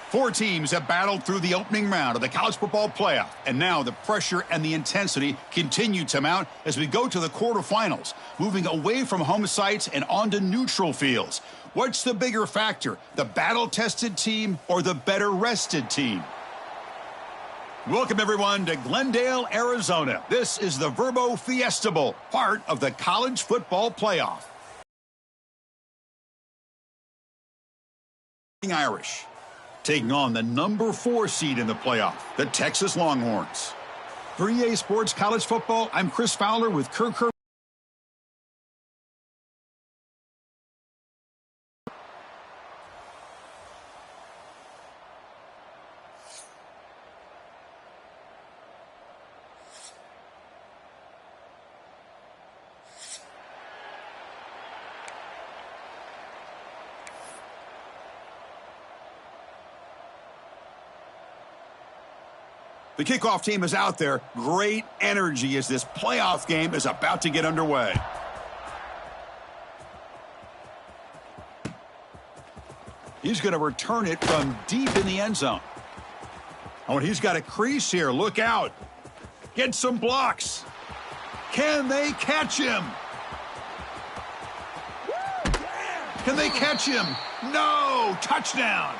Four teams have battled through the opening round of the college football playoff, and now the pressure and the intensity continue to mount as we go to the quarterfinals, moving away from home sites and onto neutral fields. What's the bigger factor, the battle-tested team or the better-rested team? Welcome, everyone, to Glendale, Arizona. This is the Verbo Fiesta Bowl, part of the college football playoff. Irish taking on the number 4 seed in the playoff, the Texas Longhorns. For EA Sports College Football, I'm Chris Fowler with Kirk Herbert. The kickoff team is out there. Great energy as this playoff game is about to get underway. He's going to return it from deep in the end zone. Oh, and he's got a crease here. Look out. Get some blocks. Can they catch him? Can they catch him? No! Touchdown!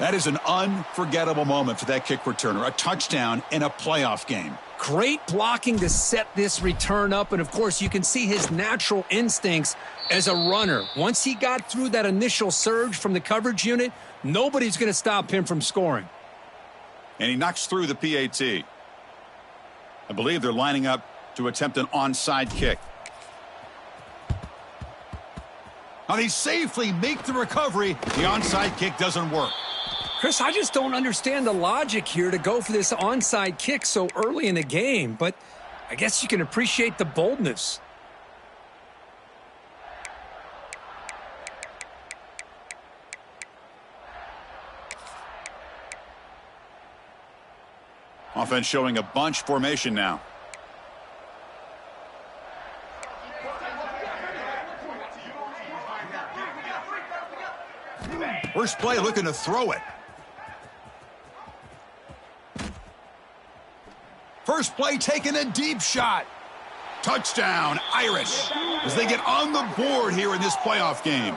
That is an unforgettable moment for that kick returner. A touchdown in a playoff game. Great blocking to set this return up, and of course you can see his natural instincts as a runner. Once he got through that initial surge from the coverage unit, nobody's going to stop him from scoring. And he knocks through the PAT. I believe they're lining up to attempt an onside kick. Now they safely make the recovery. The onside kick doesn't work. Chris, I just don't understand the logic here to go for this onside kick so early in the game, but I guess you can appreciate the boldness. Offense showing a bunch formation now. First play looking to throw it. First play taking a deep shot. Touchdown, Irish, as they get on the board here in this playoff game.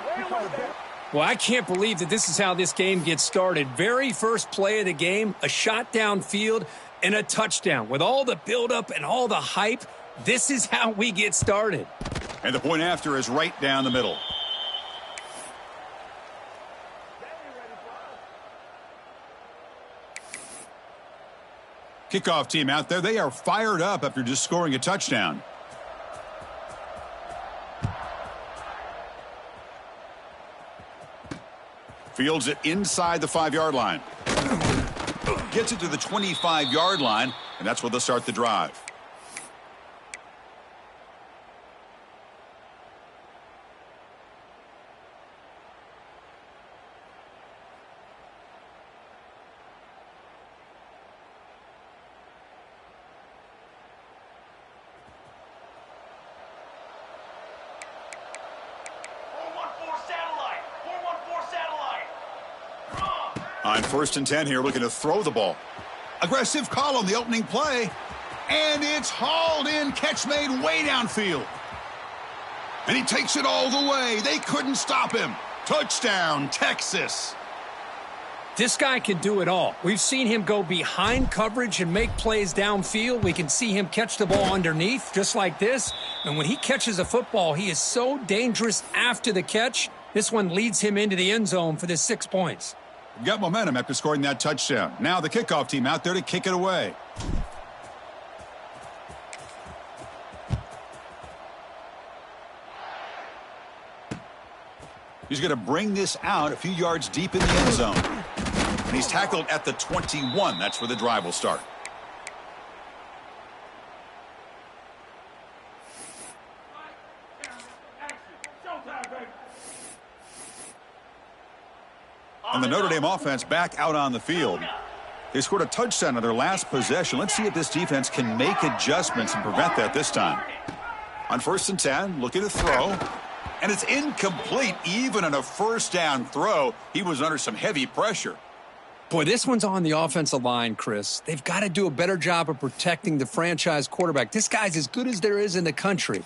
Well, I can't believe that this is how this game gets started. Very first play of the game, a shot downfield and a touchdown. With all the buildup and all the hype, this is how we get started. And the point after is right down the middle. Kickoff team out there. They are fired up after just scoring a touchdown. Fields it inside the 5-yard line. Gets it to the 25-yard line, and that's where they'll start the drive. On 1st and 10 here, looking to throw the ball. Aggressive call on the opening play. And it's hauled in. Catch made way downfield. And he takes it all the way. They couldn't stop him. Touchdown, Texas. This guy can do it all. We've seen him go behind coverage and make plays downfield. We can see him catch the ball underneath, just like this. And when he catches a football, he is so dangerous after the catch. This one leads him into the end zone for the 6 points. Got momentum after scoring that touchdown. Now the kickoff team out there to kick it away. He's going to bring this out a few yards deep in the end zone. And he's tackled at the 21. That's where the drive will start. And the Notre Dame offense back out on the field. They scored a touchdown on their last possession. Let's see if this defense can make adjustments and prevent that this time. On 1st and 10, looking to throw. And it's incomplete. Even on a first down throw, he was under some heavy pressure. Boy, this one's on the offensive line, Chris. They've got to do a better job of protecting the franchise quarterback. This guy's as good as there is in the country,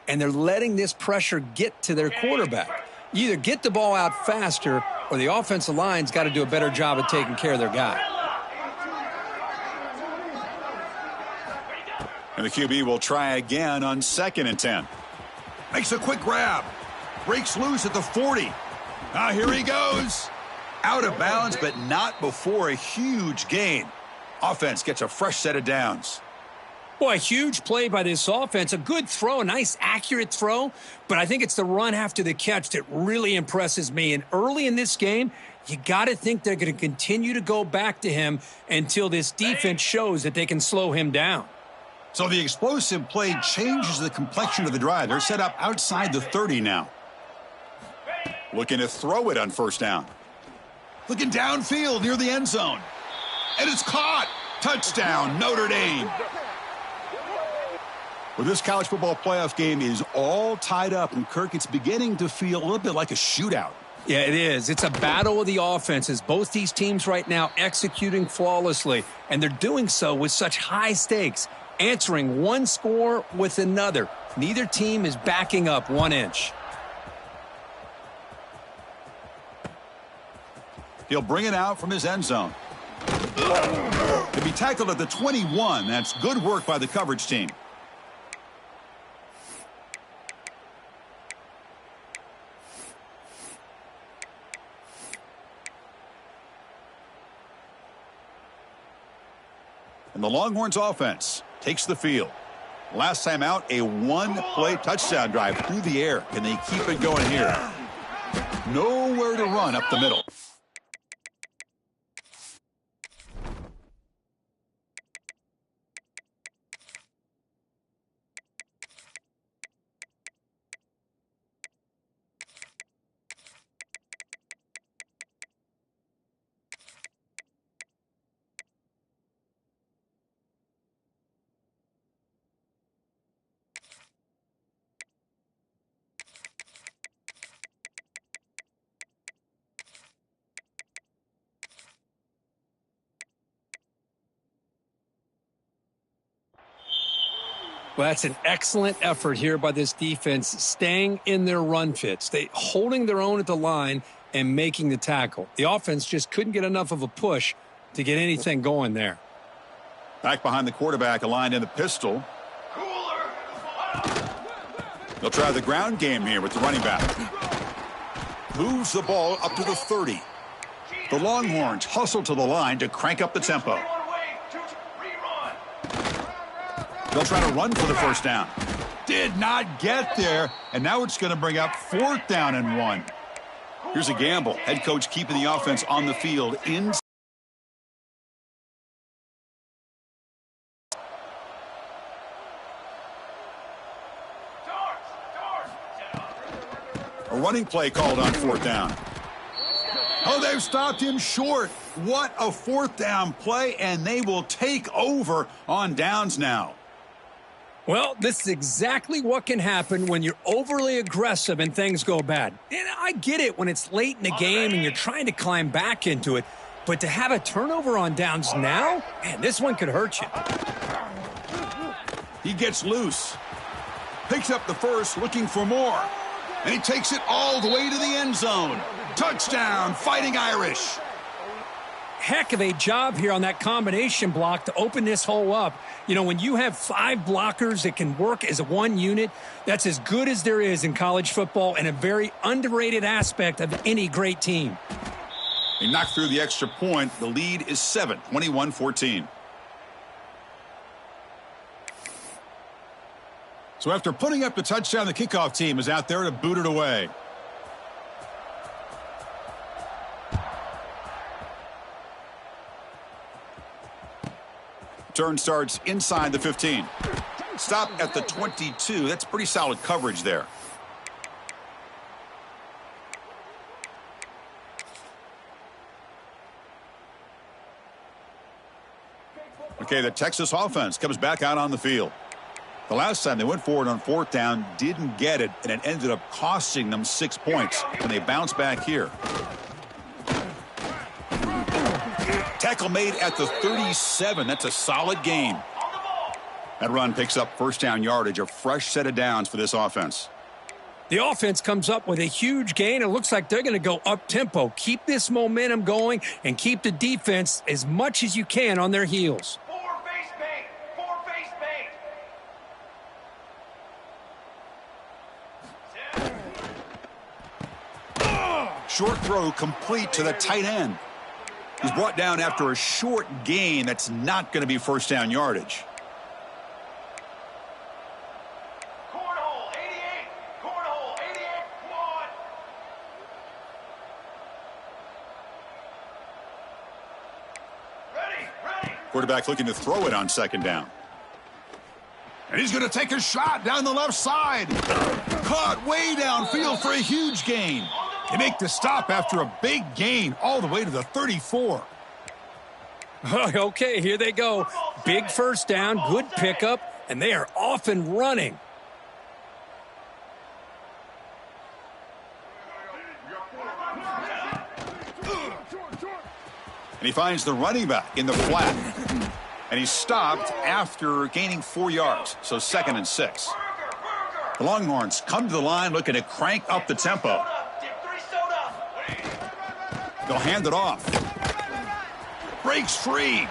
and they're letting this pressure get to their quarterback. You either get the ball out faster, or the offensive line's got to do a better job of taking care of their guy. And the QB will try again on 2nd and 10. Makes a quick grab. Breaks loose at the 40. Here he goes. Out of bounds, but not before a huge gain. Offense gets a fresh set of downs. Boy, a huge play by this offense. A good throw, a nice, accurate throw. But I think it's the run after the catch that really impresses me. And early in this game, you got to think they're going to continue to go back to him until this defense shows that they can slow him down. So the explosive play changes the complexion of the drive. They're set up outside the 30 now. Looking to throw it on 1st down. Looking downfield near the end zone. And it's caught. Touchdown, Notre Dame. Well, this college football playoff game is all tied up, and Kirk, it's beginning to feel a little bit like a shootout. Yeah, it is. It's a battle of the offenses. Both these teams right now executing flawlessly, and they're doing so with such high stakes, answering one score with another. Neither team is backing up 1 inch. He'll bring it out from his end zone. He'll be tackled at the 21. That's good work by the coverage team. And the Longhorns offense takes the field. Last time out, a one-play touchdown drive through the air. Can they keep it going here? Nowhere to run up the middle. Well, that's an excellent effort here by this defense, staying in their run fits. They holding their own at the line and making the tackle. The offense just couldn't get enough of a push to get anything going there. Back behind the quarterback, aligned in the pistol. They'll try the ground game here with the running back. Moves the ball up to the 30. The Longhorns hustle to the line to crank up the tempo. They'll try to run for the 1st down. Did not get there, and now it's going to bring up 4th down and 1. Here's a gamble. Head coach keeping the offense on the field in. A running play called on 4th down. Oh, they've stopped him short. What a 4th down play, and they will take over on downs now. Well, this is exactly what can happen when you're overly aggressive and things go bad. And I get it when it's late in the game and you're trying to climb back into it. But to have a turnover on downs now, man, this one could hurt you. He gets loose. Picks up the 1st, looking for more. And he takes it all the way to the end zone. Touchdown, Fighting Irish. Heck of a job here on that combination block to open this hole up. You know, when you have 5 blockers that can work as one unit, that's as good as there is in college football and a very underrated aspect of any great team. He knocked through the extra point. The lead is 7, 21-14. So after putting up the touchdown, the kickoff team is out there to boot it away. Turn starts inside the 15. Stop at the 22. That's pretty solid coverage there. Okay, the Texas offense comes back out on the field. The last time they went forward on 4th down, didn't get it, and it ended up costing them 6 points, and they bounce back here. Tackle made at the 37. That's a solid gain. That run picks up first down yardage, a fresh set of downs for this offense. The offense comes up with a huge gain. It looks like they're going to go up-tempo. Keep this momentum going and keep the defense as much as you can on their heels. Short throw complete to the tight end. He's brought down after a short gain. That's not going to be first down yardage. Cornhole 88. Cornhole 88. Come on. Ready. Quarterback looking to throw it on second down. And he's going to take a shot down the left side. Caught way downfield for a huge gain. They make the stop after a big gain all the way to the 34. Okay, here they go. Big first down, good pickup, and they are off and running. And he finds the running back in the flat. And he's stopped after gaining 4 yards, so 2nd and 6. The Longhorns come to the line looking to crank up the tempo. They'll hand it off. Breaks free.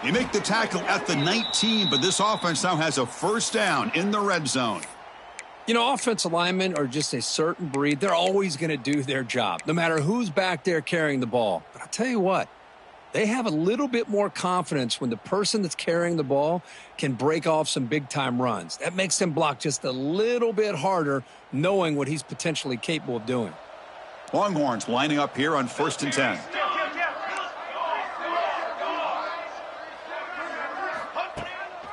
They make the tackle at the 19, but this offense now has a first down in the red zone. You know, offensive linemen are just a certain breed. They're always going to do their job, no matter who's back there carrying the ball. But I'll tell you what, they have a little bit more confidence when the person that's carrying the ball can break off some big-time runs. That makes them block just a little bit harder, knowing what he's potentially capable of doing. Longhorns lining up here on 1st and 10.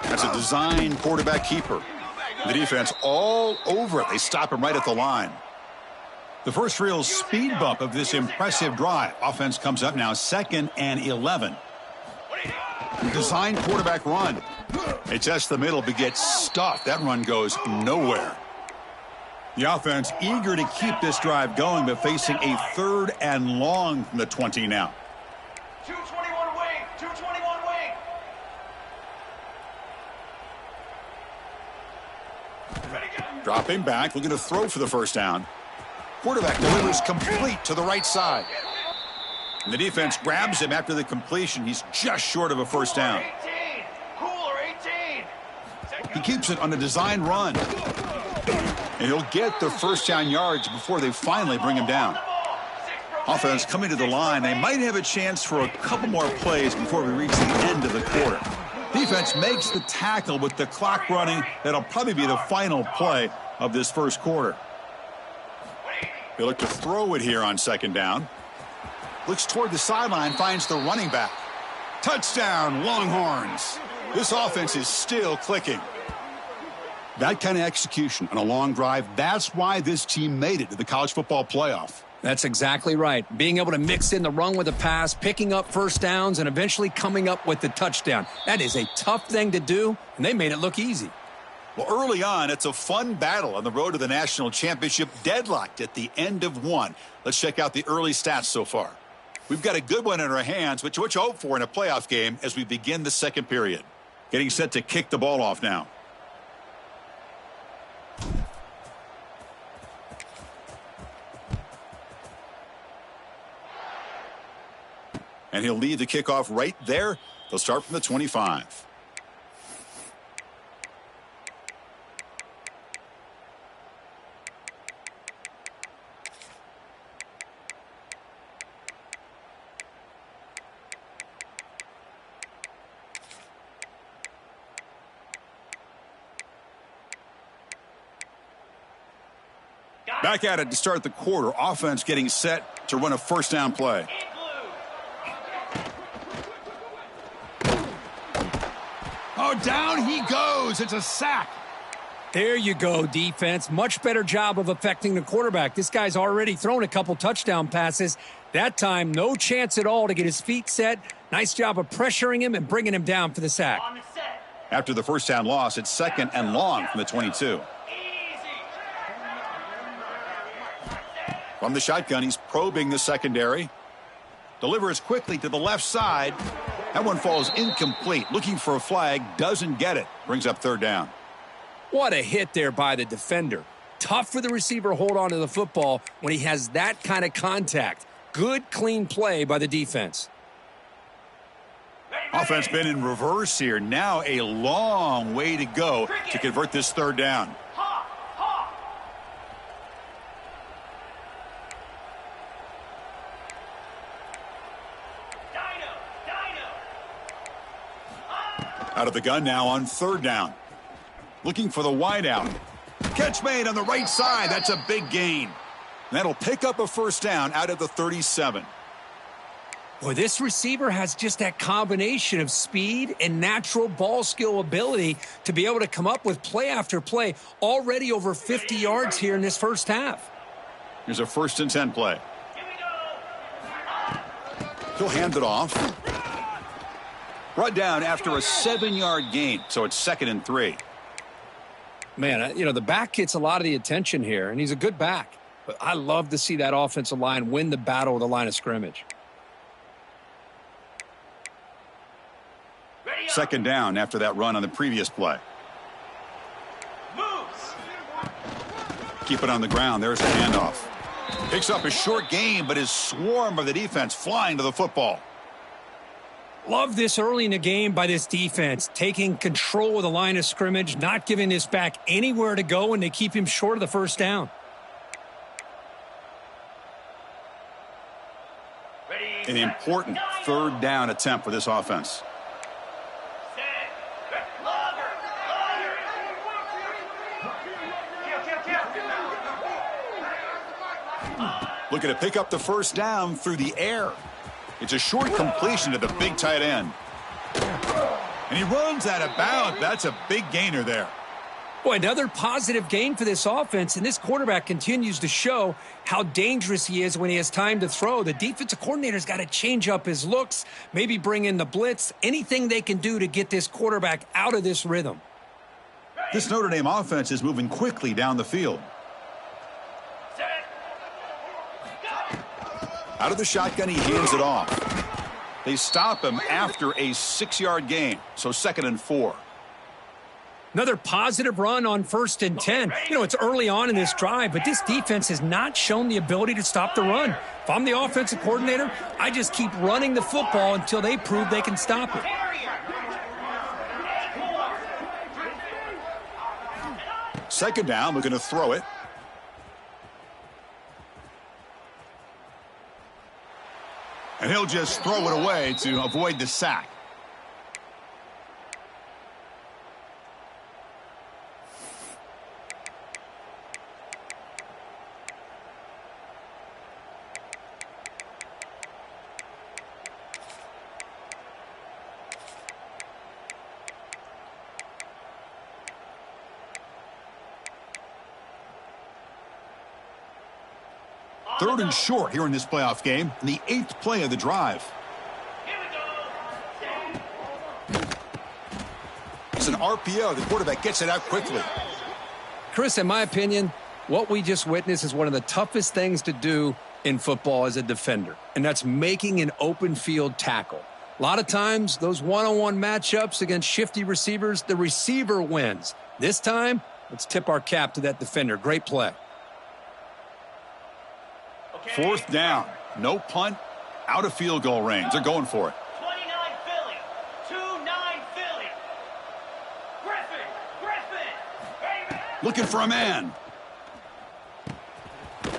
That's a design quarterback keeper. The defense all over it. They stop him right at the line. The first real speed bump of this impressive drive. Offense comes up now 2nd and 11. Design quarterback run. They test the middle but get stuffed. That run goes nowhere. The offense eager to keep this drive going, but facing a 3rd and long from the 20 now. 221 wing. 221 wing. Dropping back, looking to throw for the first down. Quarterback delivers complete to the right side. And the defense grabs him after the completion. He's just short of a first down. 18. Cooler 18. He keeps it on a design run. And he'll get the first down yards before they finally bring him down. Offense coming to the line. They might have a chance for a couple more plays before we reach the end of the quarter. Defense makes the tackle with the clock running. That'll probably be the final play of this first quarter. They look to throw it here on second down. Looks toward the sideline, finds the running back. Touchdown, Longhorns. This offense is still clicking. That kind of execution on a long drive, that's why this team made it to the college football playoff. That's exactly right. Being able to mix in the run with the pass, picking up first downs, and eventually coming up with the touchdown. That is a tough thing to do, and they made it look easy. Well, early on, it's a fun battle on the road to the national championship, deadlocked at the end of one. Let's check out the early stats so far. We've got a good one in our hands, which you hope for in a playoff game as we begin the second period. Getting set to kick the ball off now. And he'll lead the kickoff right there. They'll start from the 25. Back at it to start the quarter. Offense getting set to run a first down play. Oh, down he goes. It's a sack. There you go, defense. Much better job of affecting the quarterback. This guy's already thrown a couple touchdown passes. That time, no chance at all to get his feet set. Nice job of pressuring him and bringing him down for the sack. After the first down loss, it's 2nd and long from the 22. From the shotgun, he's probing the secondary. Delivers quickly to the left side. That one falls incomplete. Looking for a flag, doesn't get it. Brings up third down. What a hit there by the defender. Tough for the receiver to hold on to the football when he has that kind of contact. Good, clean play by the defense. Offense been in reverse here. Now a long way to go to convert this third down. Out of the gun now on third down. Looking for the wideout. Catch made on the right side. That's a big gain. That'll pick up a first down out of the 37. Boy, this receiver has just that combination of speed and natural ball skill ability to be able to come up with play after play. Already over 50 yards here in this first half. Here's a 1st and 10 play. He'll hand it off. Brought down after a 7-yard gain, so it's 2nd and 3. Man, the back gets a lot of the attention here, and he's a good back. But I love to see that offensive line win the battle with the line of scrimmage. 2nd down after that run on the previous play. Keep it on the ground. There's a handoff. Picks up a short gain, but his swarm of the defense flying to the football. Love this early in the game by this defense, taking control of the line of scrimmage, not giving this back anywhere to go, and they keep him short of the first down. An important third down attempt for this offense. Looking to pick up the first down through the air. It's a short completion to the big tight end. And he runs out of bounds. That's a big gainer there. Boy, another positive gain for this offense, and this quarterback continues to show how dangerous he is when he has time to throw. The defensive coordinator's got to change up his looks, maybe bring in the blitz, anything they can do to get this quarterback out of this rhythm. This Notre Dame offense is moving quickly down the field. Out of the shotgun, he hands it off. They stop him after a 6-yard gain, so 2nd and 4. Another positive run on 1st and 10. It's early on in this drive, but this defense has not shown the ability to stop the run. If I'm the offensive coordinator, I just keep running the football until they prove they can stop it. Second down, looking to throw it. And he'll just throw it away to avoid the sack. Third and short here in this playoff game, in the 8th play of the drive. It's an RPO. The quarterback gets it out quickly. Chris, in my opinion, what we just witnessed is one of the toughest things to do in football as a defender, and that's making an open field tackle. A lot of times, those one-on-one matchups against shifty receivers, the receiver wins. This time, let's tip our cap to that defender. Great play. 4th down. No punt. Out of field goal range. They're going for it. 29 Philly. 2-9 Philly. Griffin. Looking for a man.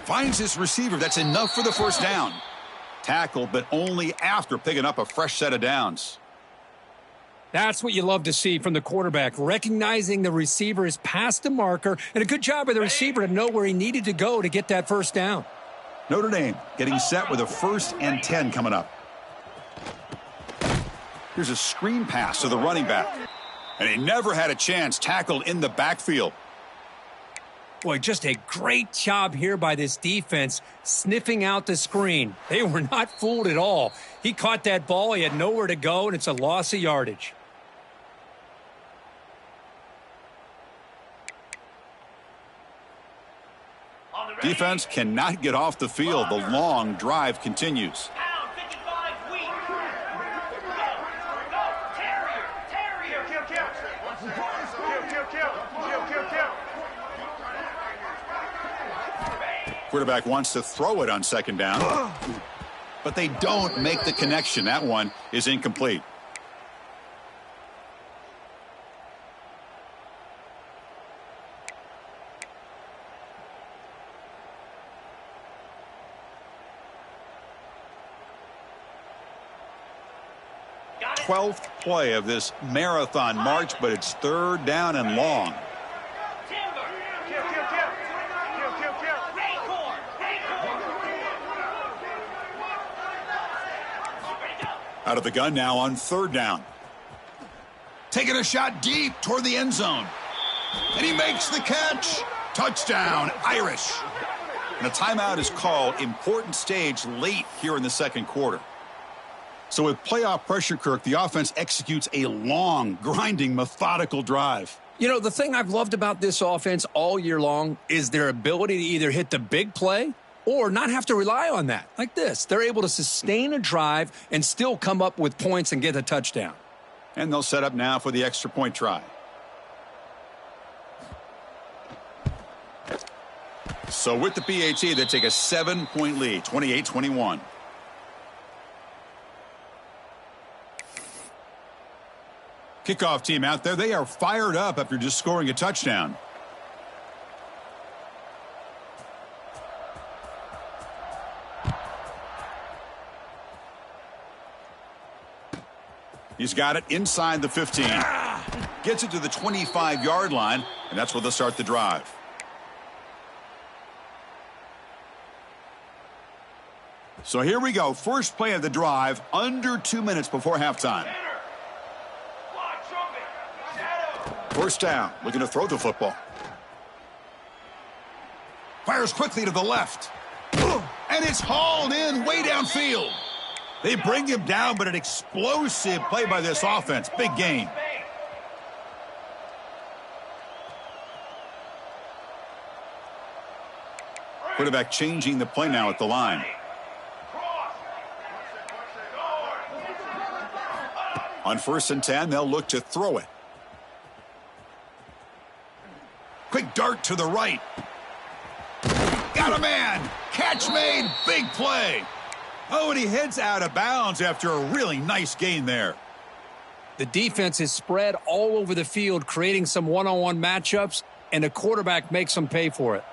Finds his receiver. That's enough for the first down. Tackled, but only after picking up a fresh set of downs. That's what you love to see from the quarterback, recognizing the receiver is past the marker, and a good job by the receiver to know where he needed to go to get that first down. Notre Dame getting set with a 1st and 10 coming up. Here's a screen pass to the running back. And he never had a chance, tackled in the backfield. Boy, just a great job here by this defense, sniffing out the screen. They were not fooled at all. He caught that ball, he had nowhere to go, and it's a loss of yardage. Defense cannot get off the field. The long drive continues. Quarterback wants to throw it on second down, but they don't make the connection. That one is incomplete. Got it. 12th play of this marathon march, but it's third down and long. Timber. Acorn. Ready to go. Out of the gun now on third down. Taking a shot deep toward the end zone. And he makes the catch. Touchdown, Irish. And a timeout is called. Important stage late here in the second quarter. So with playoff pressure, Kirk, the offense executes a long, grinding, methodical drive. You know, the thing I've loved about this offense all year long is their ability to either hit the big play or not have to rely on that. Like this. They're able to sustain a drive and still come up with points and get a touchdown. And they'll set up now for the extra point try. So with the PAT, they take a 7-point lead, 28-21. Kickoff team out there. They are fired up after just scoring a touchdown. He's got it inside the 15. Gets it to the 25-yard line, and that's where they'll start the drive. So here we go. First play of the drive, under 2 minutes before halftime. First down, looking to throw the football. Fires quickly to the left. And it's hauled in way downfield. They bring him down, but an explosive play by this offense. Big gain. Quarterback changing the play now at the line. On 1st and 10, they'll look to throw it. Quick dart to the right. Got a man. Catch made. Big play. Oh, and he heads out of bounds after a really nice gain there. The defense is spread all over the field, creating some one-on-one matchups, and the quarterback makes them pay for it.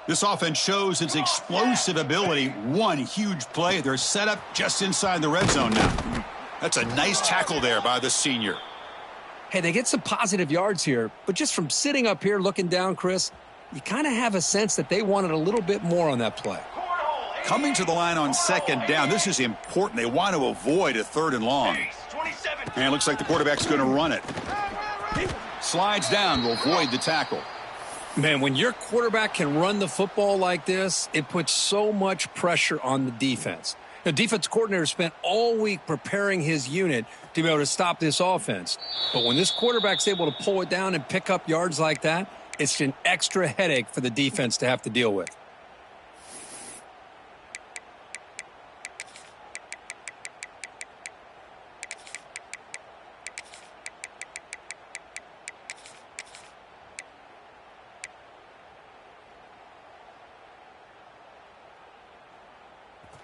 This offense shows its explosive ability. One huge play. They're set up just inside the red zone now. That's a nice tackle there by the senior. Hey, they get some positive yards here, but just from sitting up here looking down, Chris, you kind of have a sense that they wanted a little bit more on that play. Coming to the line on second down, this is important. They want to avoid a third and long. And it looks like the quarterback's going to run it. Slides down to avoid the tackle. Man, when your quarterback can run the football like this, it puts so much pressure on the defense. The defense coordinator spent all week preparing his unit to be able to stop this offense. But when this quarterback's able to pull it down and pick up yards like that, it's an extra headache for the defense to have to deal with.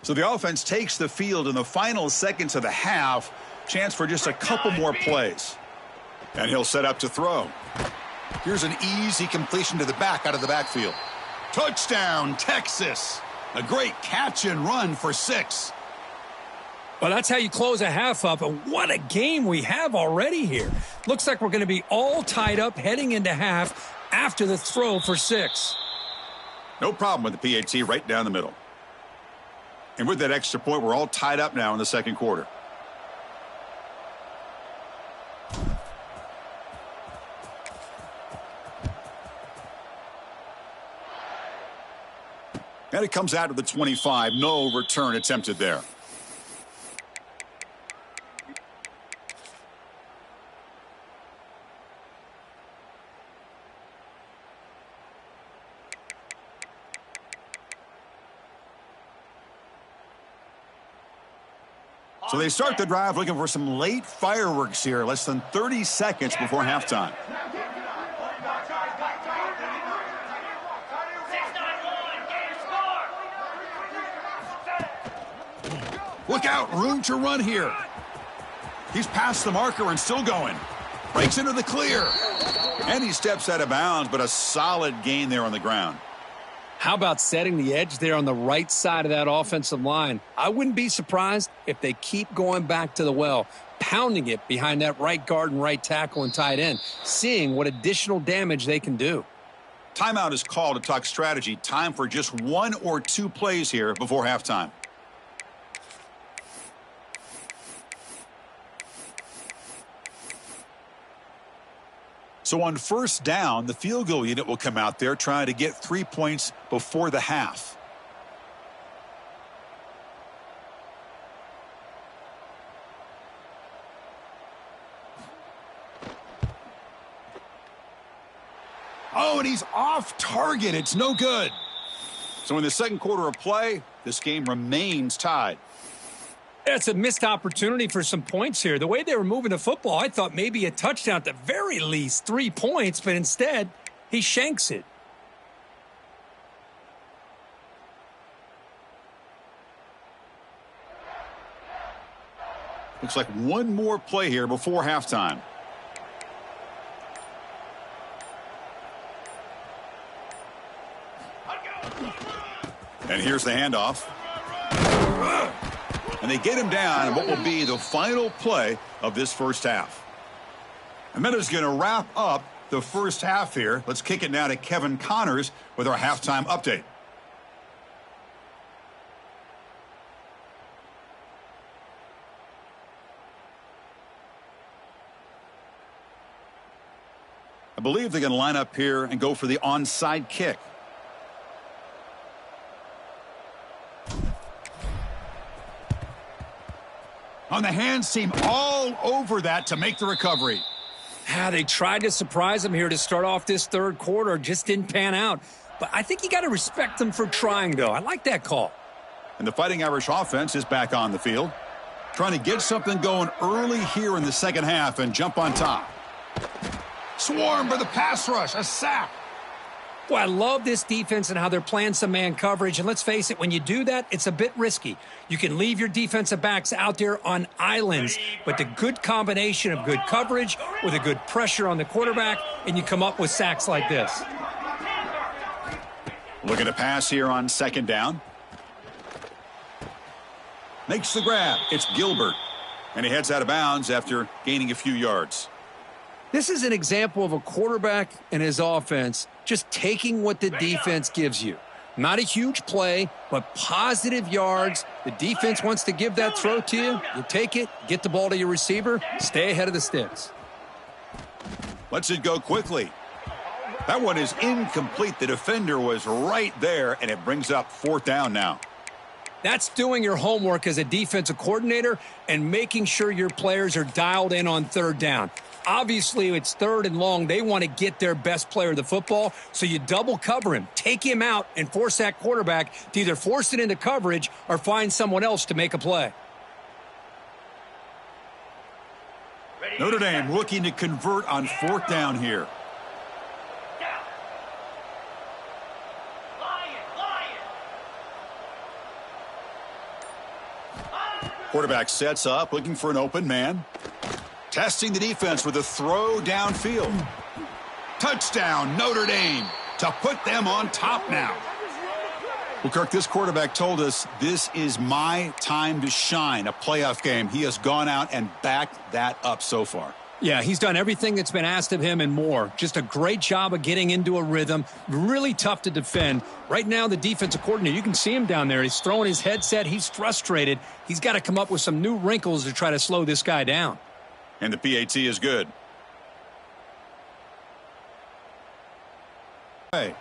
So the offense takes the field in the final seconds of the half. Chance for just a couple more plays. And he'll set up to throw. Here's an easy completion to the back out of the backfield. Touchdown, Texas. A great catch and run for 6. Well, that's how you close a half up. And what a game we have already here. Looks like we're going to be all tied up heading into half after the throw for 6. No problem with the PAT right down the middle. And with that extra point, we're all tied up now in the second quarter. And it comes out of the 25. No return attempted there. So they start the drive looking for some late fireworks here, less than 30 seconds before halftime. out, room to run here. He's past the marker and still going. Breaks into the clear. And he steps out of bounds, but a solid gain there on the ground. How about setting the edge there on the right side of that offensive line? I wouldn't be surprised if they keep going back to the well, pounding it behind that right guard and right tackle and tight end, seeing what additional damage they can do. Timeout is called to talk strategy. Time for just 1 or 2 plays here before halftime. So on first down, the field goal unit will come out there trying to get 3 points before the half. Oh, and he's off target. It's no good. So in the second quarter of play, this game remains tied. It's a missed opportunity for some points here. The way they were moving the football, I thought maybe a touchdown at the very least, 3 points, but instead, he shanks it. Looks like one more play here before halftime. And here's the handoff. And they get him down in what will be the final play of this first half. And that is going to wrap up the first half here. Let's kick it now to Kevin Connors with our halftime update. I believe they're going to line up here and go for the onside kick. On the hands team all over that to make the recovery. They tried to surprise him here to start off this third quarter. Just didn't pan out. But I think you got to respect them for trying, though. I like that call. And the Fighting Irish offense is back on the field. Trying to get something going early here in the second half and jump on top. Swarmed by the pass rush. A sack. Well, I love this defense and how they're playing some man coverage. And let's face it, when you do that, it's a bit risky. You can leave your defensive backs out there on islands, but the good combination of good coverage with a good pressure on the quarterback, and you come up with sacks like this. Looking to pass here on second down. Makes the grab. It's Gilbert. And he heads out of bounds after gaining a few yards. This is an example of a quarterback and his offense just taking what the defense gives you. Not a huge play, but positive yards. The defense wants to give that throw to you. You take it, get the ball to your receiver, stay ahead of the sticks. Lets it go quickly. That one is incomplete. The defender was right there, and it brings up fourth down now. That's doing your homework as a defensive coordinator and making sure your players are dialed in on third down. Obviously, it's third and long. They want to get their best player of the football, so you double cover him, take him out, and force that quarterback to either force it into coverage or find someone else to make a play. Notre Dame looking to convert on fourth down here. Quarterback sets up, looking for an open man. Testing the defense with a throw downfield. Touchdown, Notre Dame, to put them on top now. Well, Kirk, this quarterback told us this is my time to shine, a playoff game. He has gone out and backed that up so far. Yeah, he's done everything that's been asked of him and more. Just a great job of getting into a rhythm. Really tough to defend. Right now, the defensive coordinator, you can see him down there. He's throwing his headset. He's frustrated. He's got to come up with some new wrinkles to try to slow this guy down. And the PAT is good. Hey.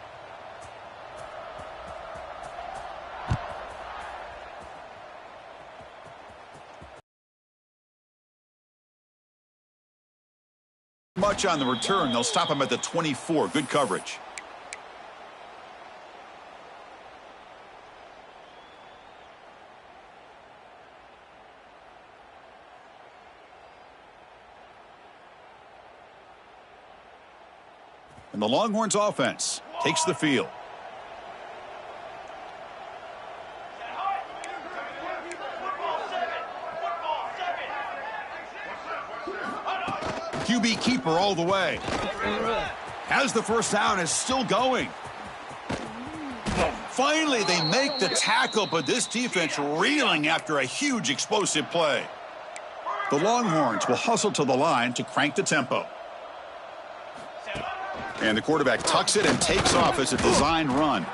Much on the return. They'll stop him at the 24. Good coverage. And the Longhorns offense takes the field. QB keeper all the way. Has the first down, is still going. Finally, they make the tackle, but this defense reeling after a huge explosive play. The Longhorns will hustle to the line to crank the tempo. And the quarterback tucks it and takes off as a designed run.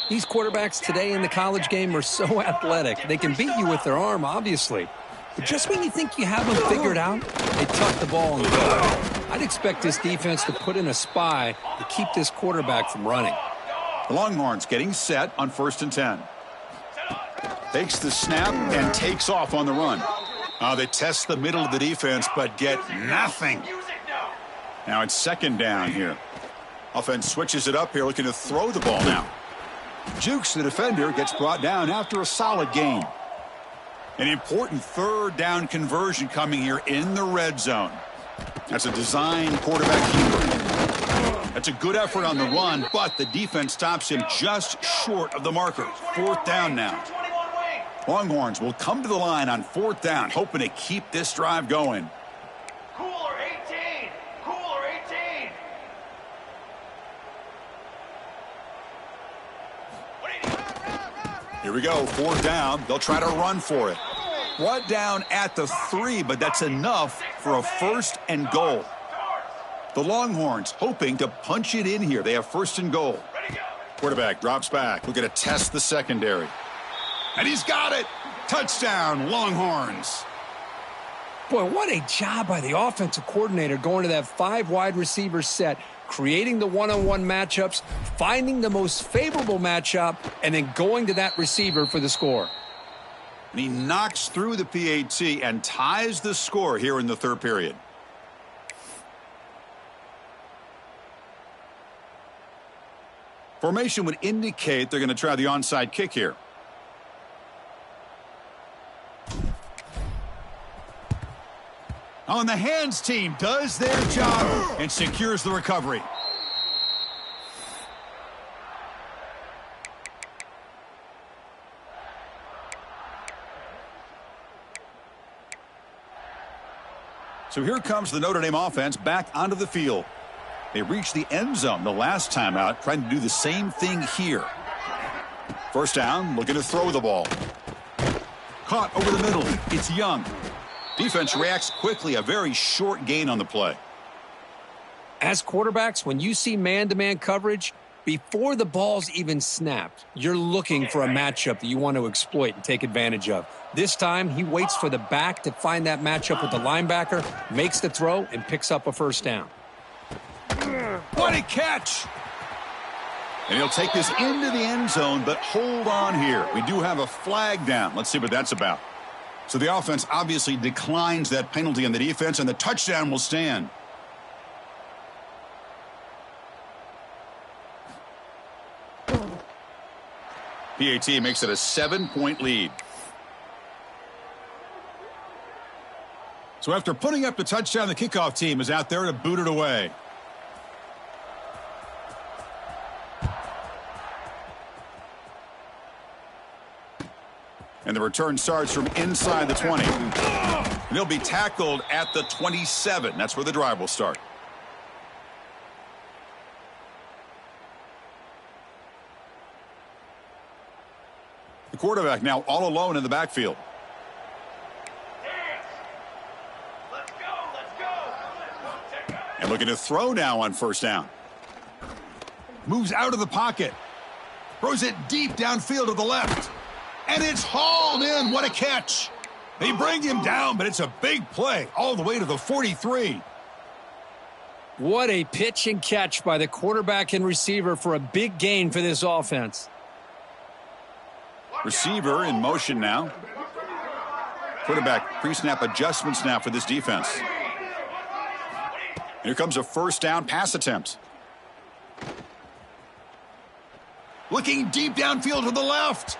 These quarterbacks today in the college game are so athletic. They can beat you with their arm, obviously. But just when you think you have them figured out, they tuck the ball and go. I'd expect this defense to put in a spy to keep this quarterback from running. The Longhorns getting set on 1st and 10. Takes the snap and takes off on the run. They test the middle of the defense but get nothing. Now it's 2nd down here. Offense switches it up here, looking to throw the ball now. Jukes, the defender, gets brought down after a solid gain. An important 3rd down conversion coming here in the red zone. That's a design quarterback keeper. That's a good effort on the run, but the defense stops him just short of the marker. 4th down now. Longhorns will come to the line on 4th down, hoping to keep this drive going. Cooler 18. Cooler 18. Here we go, 4th down. They'll try to run for it. Brought down at the 3, but that's enough for a 1st and goal. The Longhorns hoping to punch it in here. They have 1st and goal. Quarterback drops back. We're going to test the secondary. And he's got it. Touchdown, Longhorns. Boy, what a job by the offensive coordinator going to that 5 wide receiver set, creating the one-on-one matchups, finding the most favorable matchup, and then going to that receiver for the score. And he knocks through the PAT and ties the score here in the 3rd period. Formation would indicate they're going to try the onside kick here. On the hands team does their job and secures the recovery. So here comes the Notre Dame offense back onto the field. They reached the end zone the last time out, trying to do the same thing here. 1st down, looking to throw the ball. Caught over the middle. It's Young. Defense reacts quickly, a very short gain on the play. As quarterbacks, when you see man-to-man coverage, before the ball's even snapped, you're looking for a matchup that you want to exploit and take advantage of. This time, he waits for the back to find that matchup with the linebacker, makes the throw, and picks up a 1st down. What a catch! And he'll take this into the end zone, but hold on here. We do have a flag down. Let's see what that's about. So the offense obviously declines that penalty on the defense, and the touchdown will stand. PAT makes it a 7-point lead. So after putting up the touchdown, the kickoff team is out there to boot it away. And the return starts from inside the 20. And he'll be tackled at the 27. That's where the drive will start. The quarterback now all alone in the backfield. And looking to throw now on 1st down. Moves out of the pocket. Throws it deep downfield to the left. And it's hauled in. What a catch. They bring him down, but it's a big play all the way to the 43. What a pitch and catch by the quarterback and receiver for a big gain for this offense. Receiver in motion now. Quarterback pre-snap adjustments now for this defense. Here comes a 1st down pass attempt. Looking deep downfield to the left.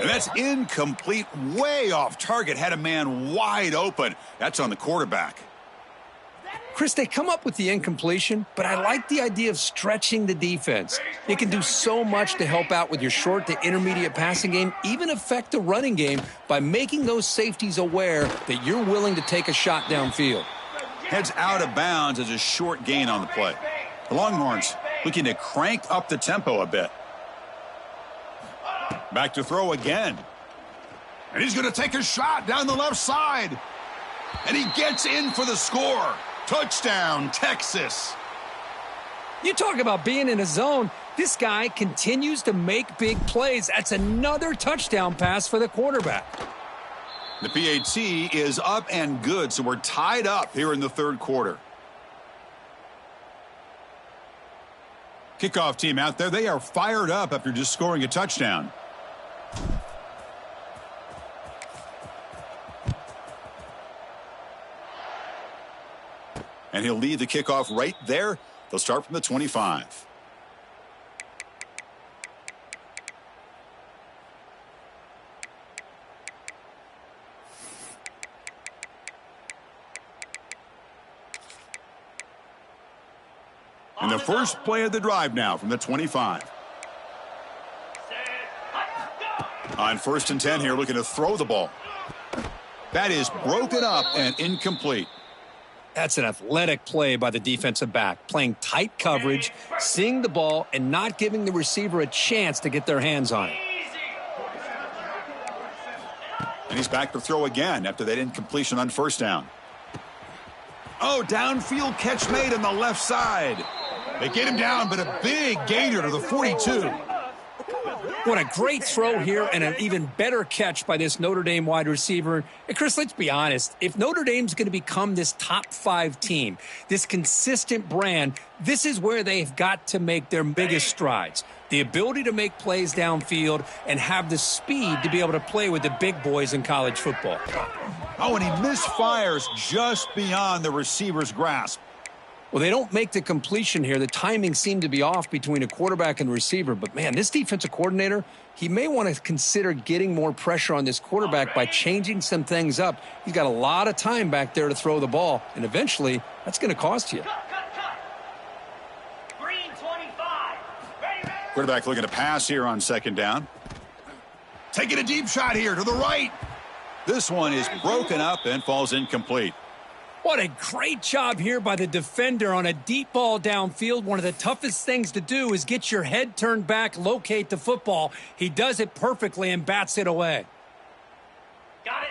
And that's incomplete, way off target. Had a man wide open. That's on the quarterback. Chris, they come up with the incompletion, but I like the idea of stretching the defense. You can do so much to help out with your short to intermediate passing game, even affect the running game by making those safeties aware that you're willing to take a shot downfield. Heads out of bounds as a short gain on the play. The Longhorns looking to crank up the tempo a bit. Back to throw again. And he's going to take a shot down the left side. And he gets in for the score. Touchdown, Texas. You talk about being in a zone. This guy continues to make big plays. That's another touchdown pass for the quarterback. The PAT is up and good, so we're tied up here in the third quarter. Kickoff team out there, they are fired up after just scoring a touchdown. And he'll lead the kickoff right there. They'll start from the 25. And the first play of the drive now from the 25. On 1st and 10 here, looking to throw the ball. That is broken up and incomplete. That's an athletic play by the defensive back, playing tight coverage, seeing the ball, and not giving the receiver a chance to get their hands on it. And he's back to throw again after that incompletion on 1st down. Oh, downfield catch made on the left side. They get him down, but a big gainer to the 42. What a great throw here and an even better catch by this Notre Dame wide receiver. And Chris, let's be honest. If Notre Dame's going to become this top 5 team, this consistent brand, this is where they've got to make their biggest strides. The ability to make plays downfield and have the speed to be able to play with the big boys in college football. Oh, and he misfires just beyond the receiver's grasp. Well, they don't make the completion here. The timing seemed to be off between a quarterback and receiver. But, man, this defensive coordinator, he may want to consider getting more pressure on this quarterback by changing some things up. He's got a lot of time back there to throw the ball. And eventually, that's going to cost you. Green 25. Ready. Quarterback looking to pass here on 2nd down. Taking a deep shot here to the right. This one is broken up and falls incomplete. What a great job here by the defender on a deep ball downfield. One of the toughest things to do is get your head turned back, locate the football. He does it perfectly and bats it away.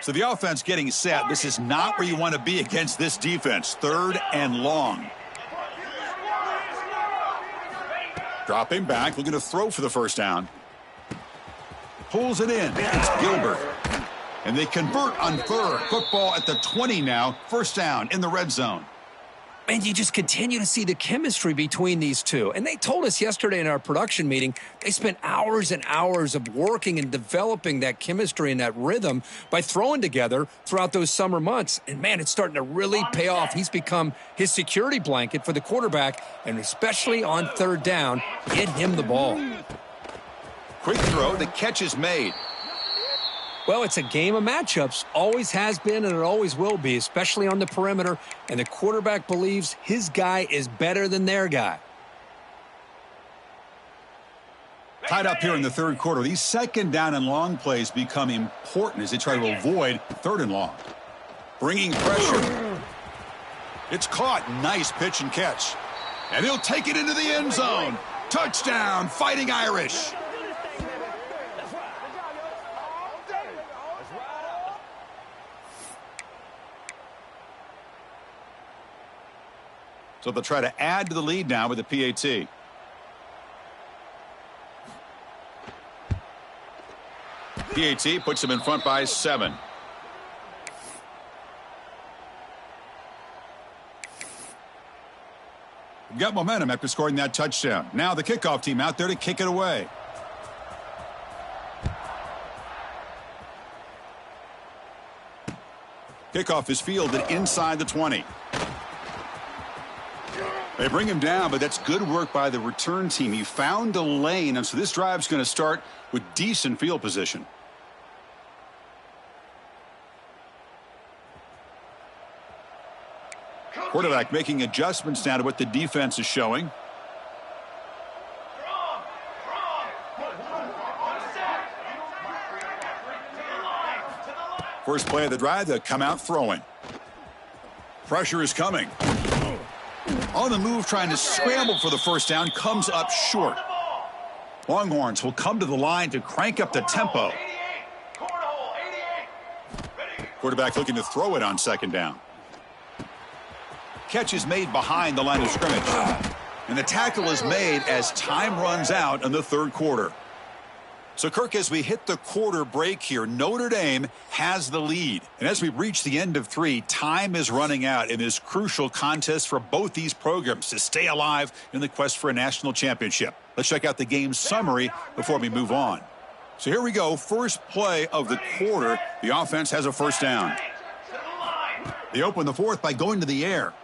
So the offense getting set. This is not where you want to be against this defense. 3rd and long. Dropping back, looking to throw for the 1st down. Pulls it in. It's Gilbert. And they convert on 3rd. Football at the 20 now. 1st down in the red zone. And you just continue to see the chemistry between these two. And they told us yesterday in our production meeting, they spent hours and hours of working and developing that chemistry and that rhythm by throwing together throughout those summer months. And, man, it's starting to really pay off. He's become his security blanket for the quarterback, and especially on 3rd down, get him the ball. Quick throw. The catch is made. Well, it's a game of matchups. Always has been and it always will be, especially on the perimeter. And the quarterback believes his guy is better than their guy. Tied up here in the 3rd quarter. These 2nd down and long plays become important as they try to avoid 3rd and long. Bringing pressure. It's caught. Nice pitch and catch. And he'll take it into the end zone. Touchdown, Fighting Irish. So they'll try to add to the lead now with the PAT. PAT puts them in front by 7. Got momentum after scoring that touchdown. Now the kickoff team out there to kick it away. Kickoff is fielded inside the 20. They bring him down, but that's good work by the return team. He found a lane, and so this drive's going to start with decent field position. Quarterback making adjustments now to what the defense is showing. First play of the drive, they'll come out throwing. Pressure is coming. On the move, trying to scramble for the first down, comes up short. Longhorns will come to the line to crank up the tempo. Quarterback looking to throw it on second down. Catch is made behind the line of scrimmage. And the tackle is made as time runs out in the third quarter. So, Kirk, as we hit the quarter break here, Notre Dame has the lead. And as we reach the end of 3, time is running out in this crucial contest for both these programs to stay alive in the quest for a national championship. Let's check out the game summary before we move on. So here we go. First play of the quarter. The offense has a first down. They open the fourth by going to the air.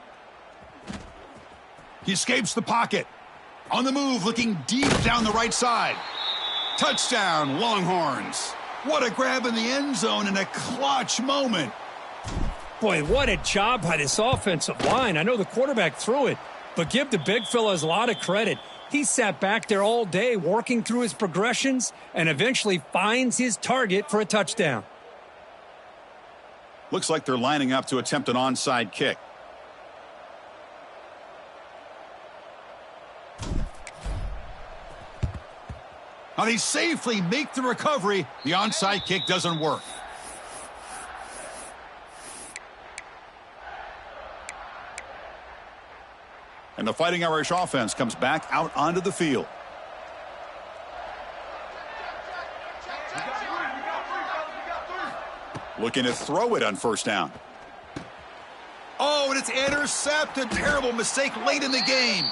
He escapes the pocket. On the move, looking deep down the right side. Touchdown, Longhorns. What a grab in the end zone in a clutch moment. Boy, what a job by this offensive line. I know the quarterback threw it, but give the big fellas a lot of credit. He sat back there all day working through his progressions and eventually finds his target for a touchdown. Looks like they're lining up to attempt an onside kick. Now they safely make the recovery. The onside kick doesn't work. And the Fighting Irish offense comes back out onto the field. Looking to throw it on first down. Oh, and it's intercepted. Terrible mistake late in the game.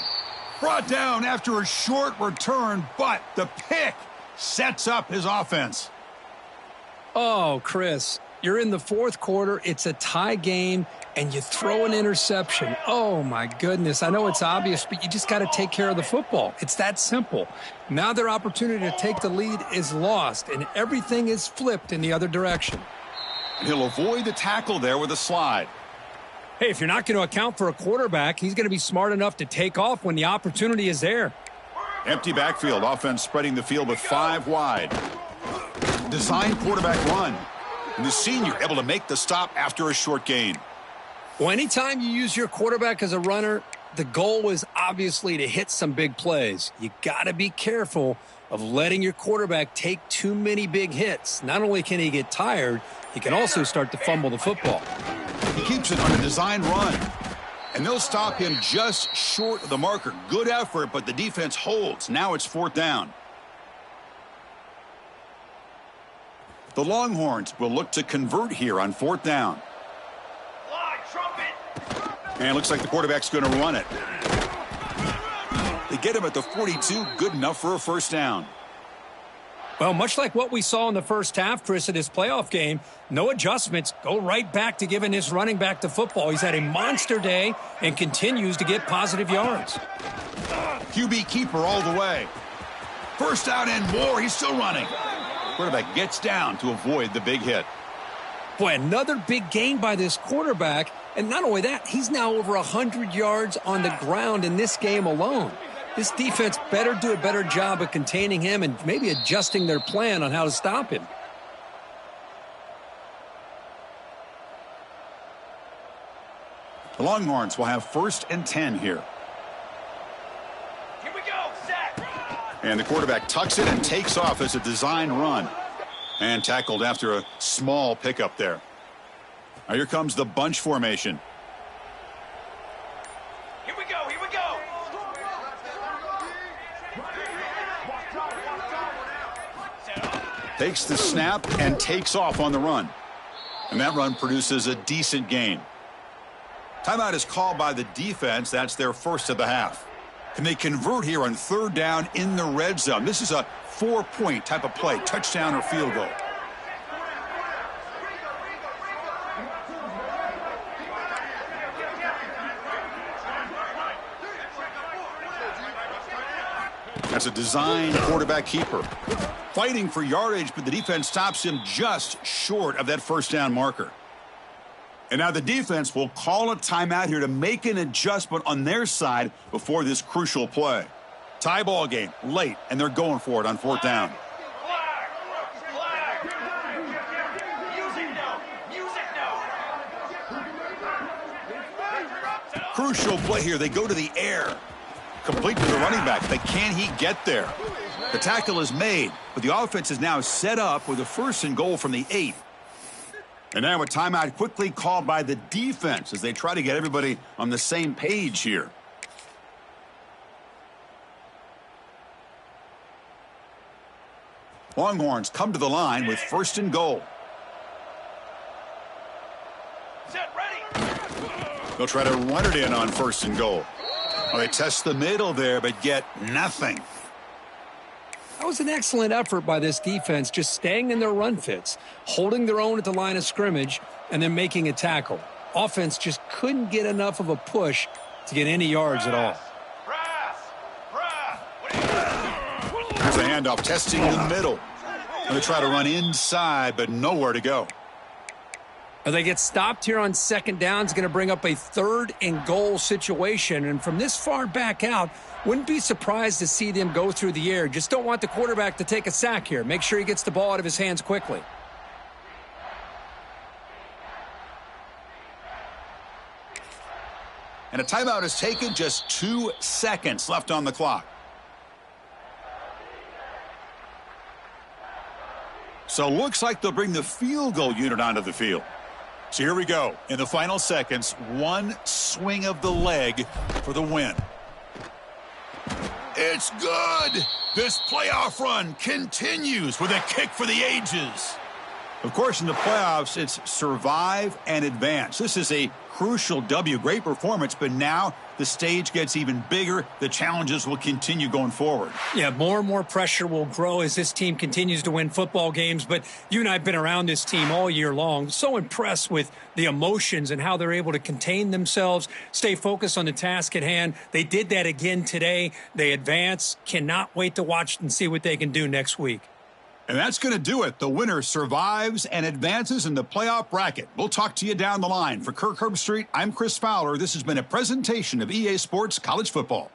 Brought down after a short return, but the pick sets up his offense. Oh, Chris, you're in the fourth quarter. It's a tie game, and you throw an interception. Oh, my goodness. I know it's obvious, but you just got to take care of the football. It's that simple. Now their opportunity to take the lead is lost, and everything is flipped in the other direction. And he'll avoid the tackle there with a slide. Hey, if you're not going to account for a quarterback, he's going to be smart enough to take off when the opportunity is there. Empty backfield. Offense spreading the field with 5 wide. Design quarterback run. And the senior able to make the stop after a short gain. Well, anytime you use your quarterback as a runner, the goal is obviously to hit some big plays. You got to be careful of letting your quarterback take too many big hits. Not only can he get tired, he can also start to fumble the football. He keeps it on a design run. And they'll stop him just short of the marker. Good effort, but the defense holds. Now it's fourth down. The Longhorns will look to convert here on fourth down. And it looks like the quarterback's going to run it. They get him at the 42, good enough for a first down. Well, much like what we saw in the first half, Chris, in this playoff game, no adjustments, go right back to giving his running back the football. He's had a monster day and continues to get positive yards. QB keeper all the way. First down and more. He's still running. Quarterback gets down to avoid the big hit. Boy, another big gain by this quarterback. And not only that, he's now over 100 yards on the ground in this game alone. This defense better do a better job of containing him and maybe adjusting their plan on how to stop him. The Longhorns will have first and 10 here. Here we go, set. And the quarterback tucks it and takes off as a design run. And tackled after a small pickup there. Now here comes the bunch formation. Here we go, here we go. Takes the snap and takes off on the run. And that run produces a decent gain. Timeout is called by the defense. That's their first of the half. Can they convert here on third down in the red zone? This is a 4-point type of play, touchdown or field goal. That's a design quarterback keeper. Fighting for yardage, but the defense stops him just short of that first down marker. And now the defense will call a timeout here to make an adjustment on their side before this crucial play. Tie ball game, late, and they're going for it on 4th down. Crucial play here. They go to the air. Complete to the running back, but can he get there? The tackle is made, but the offense is now set up with a 1st and goal from the 8. And now a timeout quickly called by the defense as they try to get everybody on the same page here. Longhorns come to the line with 1st and goal. Set, ready. They'll try to run it in on 1st and goal. Well, they test the middle there, but get nothing. That was an excellent effort by this defense, just staying in their run fits, holding their own at the line of scrimmage, and then making a tackle. Offense just couldn't get enough of a push to get any yards at all. There's a handoff, testing the middle. They try to run inside, but nowhere to go. They get stopped here on 2nd down. It's going to bring up a 3rd and goal situation. And from this far back out, wouldn't be surprised to see them go through the air. Just don't want the quarterback to take a sack here. Make sure he gets the ball out of his hands quickly. And a timeout is taken, just 2 seconds left on the clock. So looks like they'll bring the field goal unit onto the field. So here we go. In the final seconds, one swing of the leg for the win. It's good. This playoff run continues with a kick for the ages. Of course, in the playoffs, it's survive and advance. This is a crucial W. Great performance, but now the stage gets even bigger. The challenges will continue going forward. Yeah, more and more pressure will grow as this team continues to win football games. But you and I have been around this team all year long. So impressed with the emotions and how they're able to contain themselves, stay focused on the task at hand. They did that again today. They advance. Cannot wait to watch and see what they can do next week. And that's going to do it. The winner survives and advances in the playoff bracket. We'll talk to you down the line. For Kirk Herbstreit, I'm Chris Fowler. This has been a presentation of EA Sports College Football.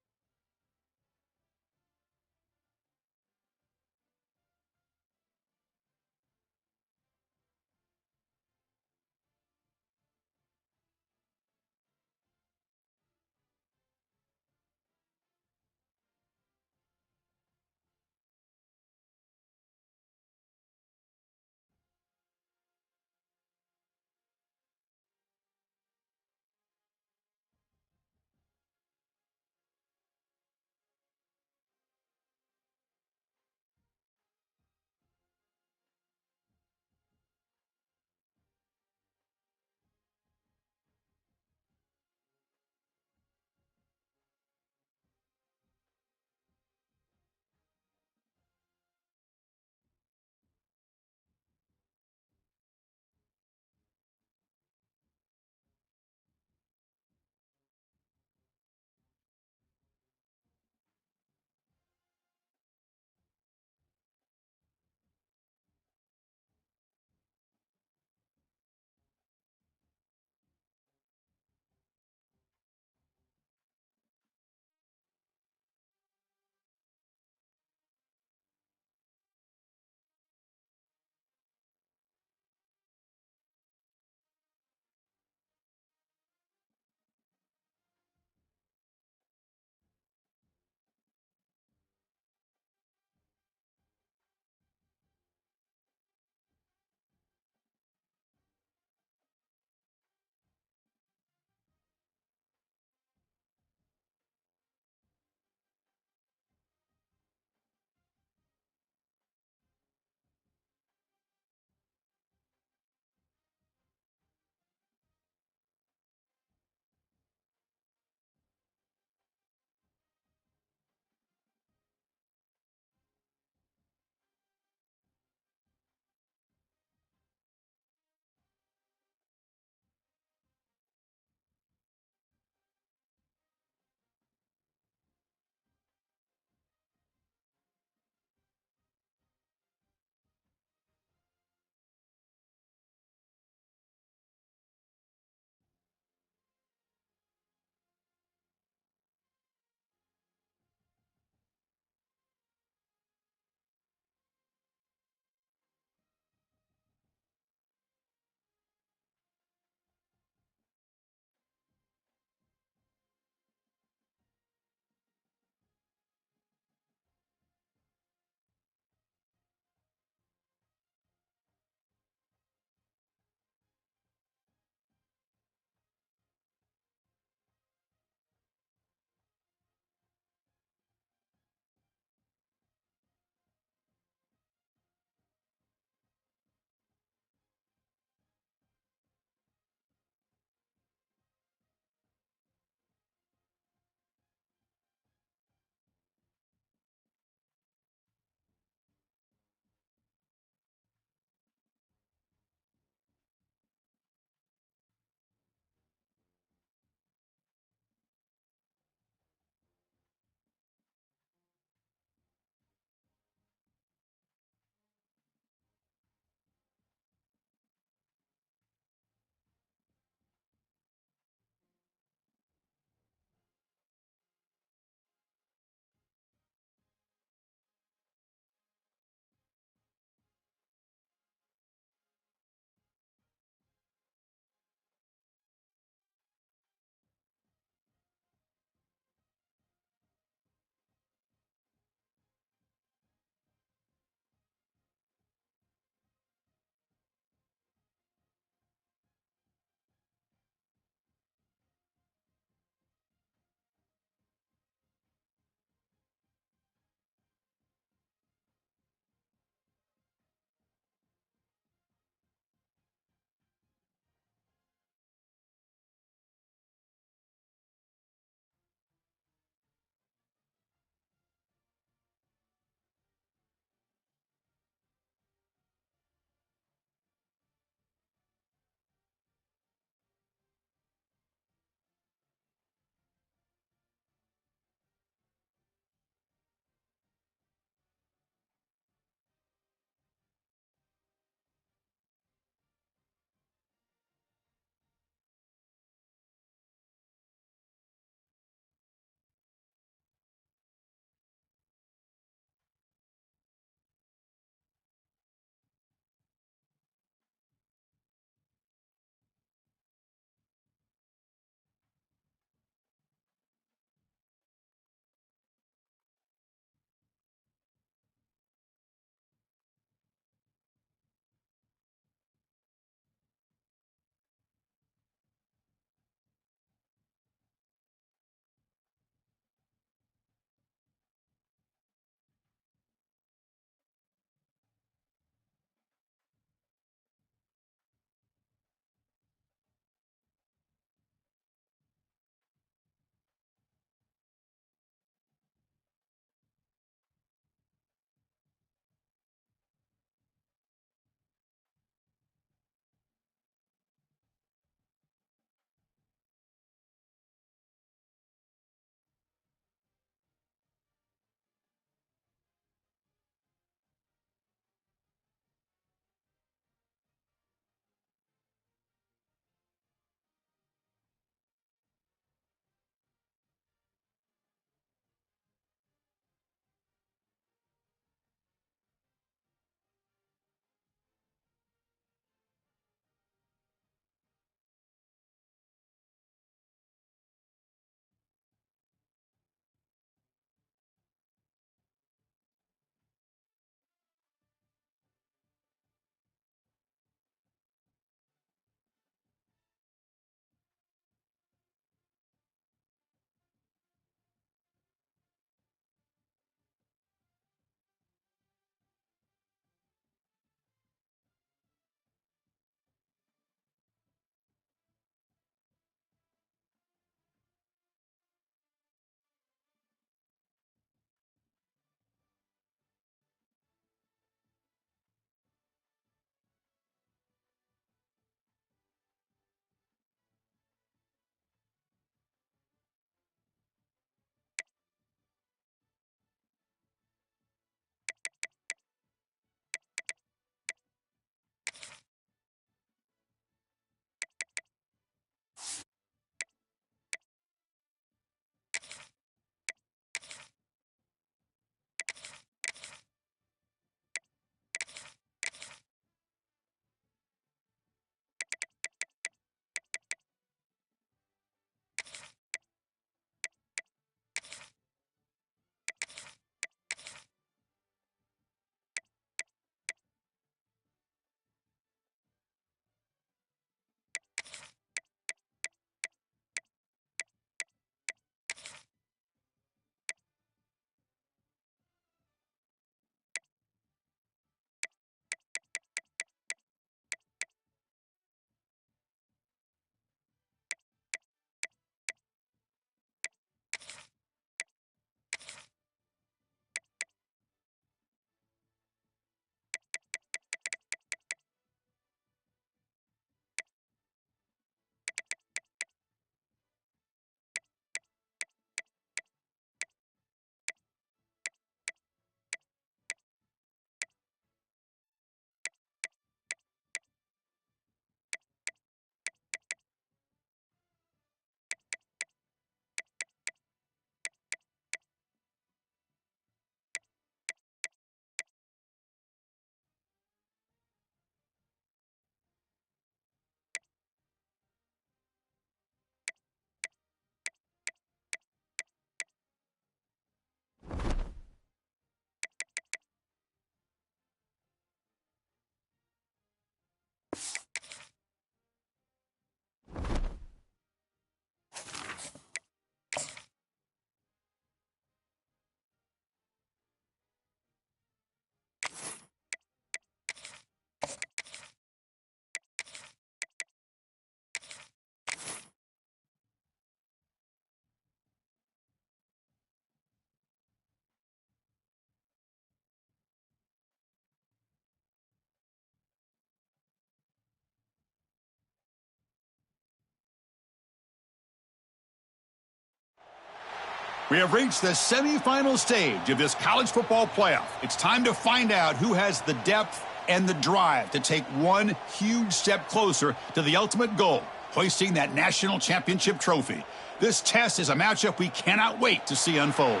We have reached the semifinal stage of this college football playoff. It's time to find out who has the depth and the drive to take one huge step closer to the ultimate goal, hoisting that national championship trophy. This test is a matchup we cannot wait to see unfold.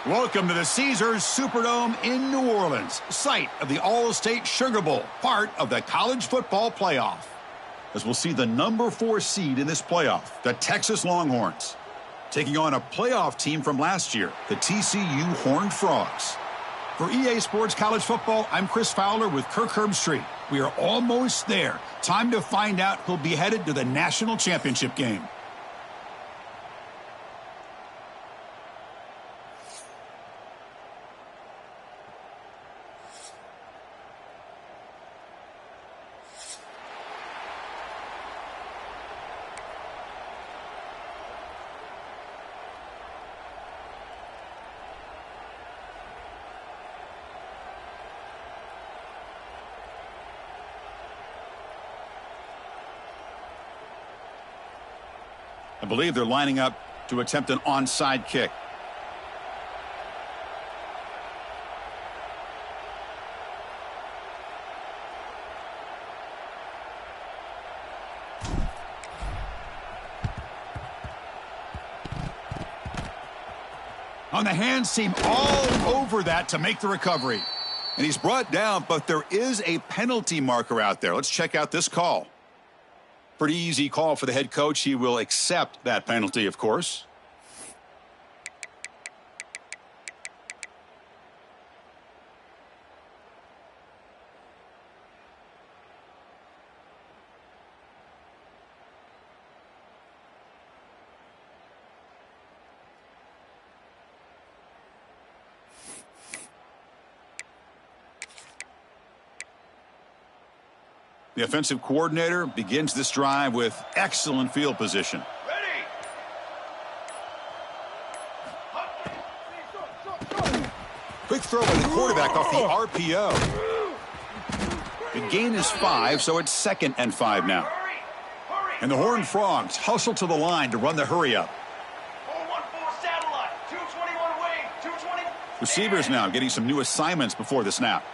Welcome to the Caesars Superdome in New Orleans, site of the All-State Sugar Bowl, part of the college football playoff. As we'll see the number 4 seed in this playoff, the Texas Longhorns, taking on a playoff team from last year, the TCU Horned Frogs. For EA Sports College Football, I'm Chris Fowler with Kirk Herbstreit. We are almost there. Time to find out who'll be headed to the national championship game. I believe they're lining up to attempt an onside kick. On the hands team all over that to make the recovery. And he's brought down, but there is a penalty marker out there. Let's check out this call. Pretty easy call for the head coach. He will accept that penalty, of course. The offensive coordinator begins this drive with excellent field position. Quick throw by the quarterback off the RPO. The gain is 5, so it's 2nd and 5 now. And the Horned Frogs hustle to the line to run the hurry up. Receivers now getting some new assignments before the snap.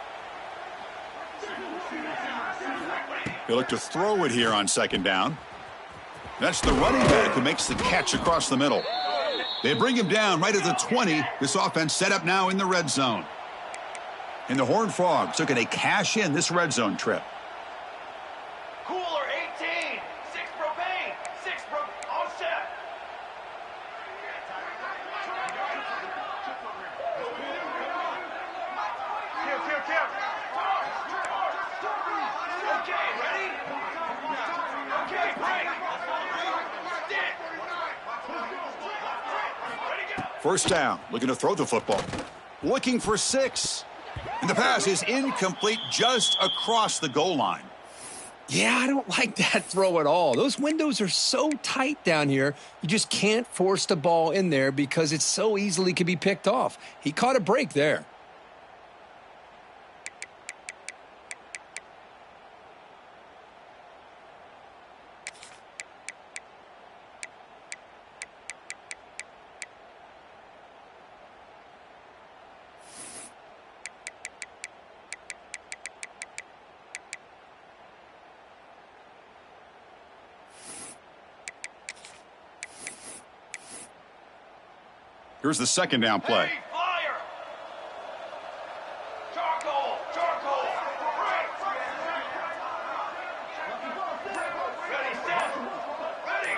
They look to throw it here on 2nd down. That's the running back who makes the catch across the middle. They bring him down right at the 20. This offense set up now in the red zone. And the Horned Frogs looking to cash in this red zone trip. Cooler 18. 6 propane. 6 propane. On set. Kim. Okay, ready? Okay, break. Ready, go. First down, looking to throw the football. Looking for 6. And the pass is incomplete just across the goal line. Yeah, I don't like that throw at all. Those windows are so tight down here, you just can't force the ball in there because it so easily can be picked off. He caught a break there. Here's the 2nd down play. Hey, flyer. Charcoal. Ready, set. Ready.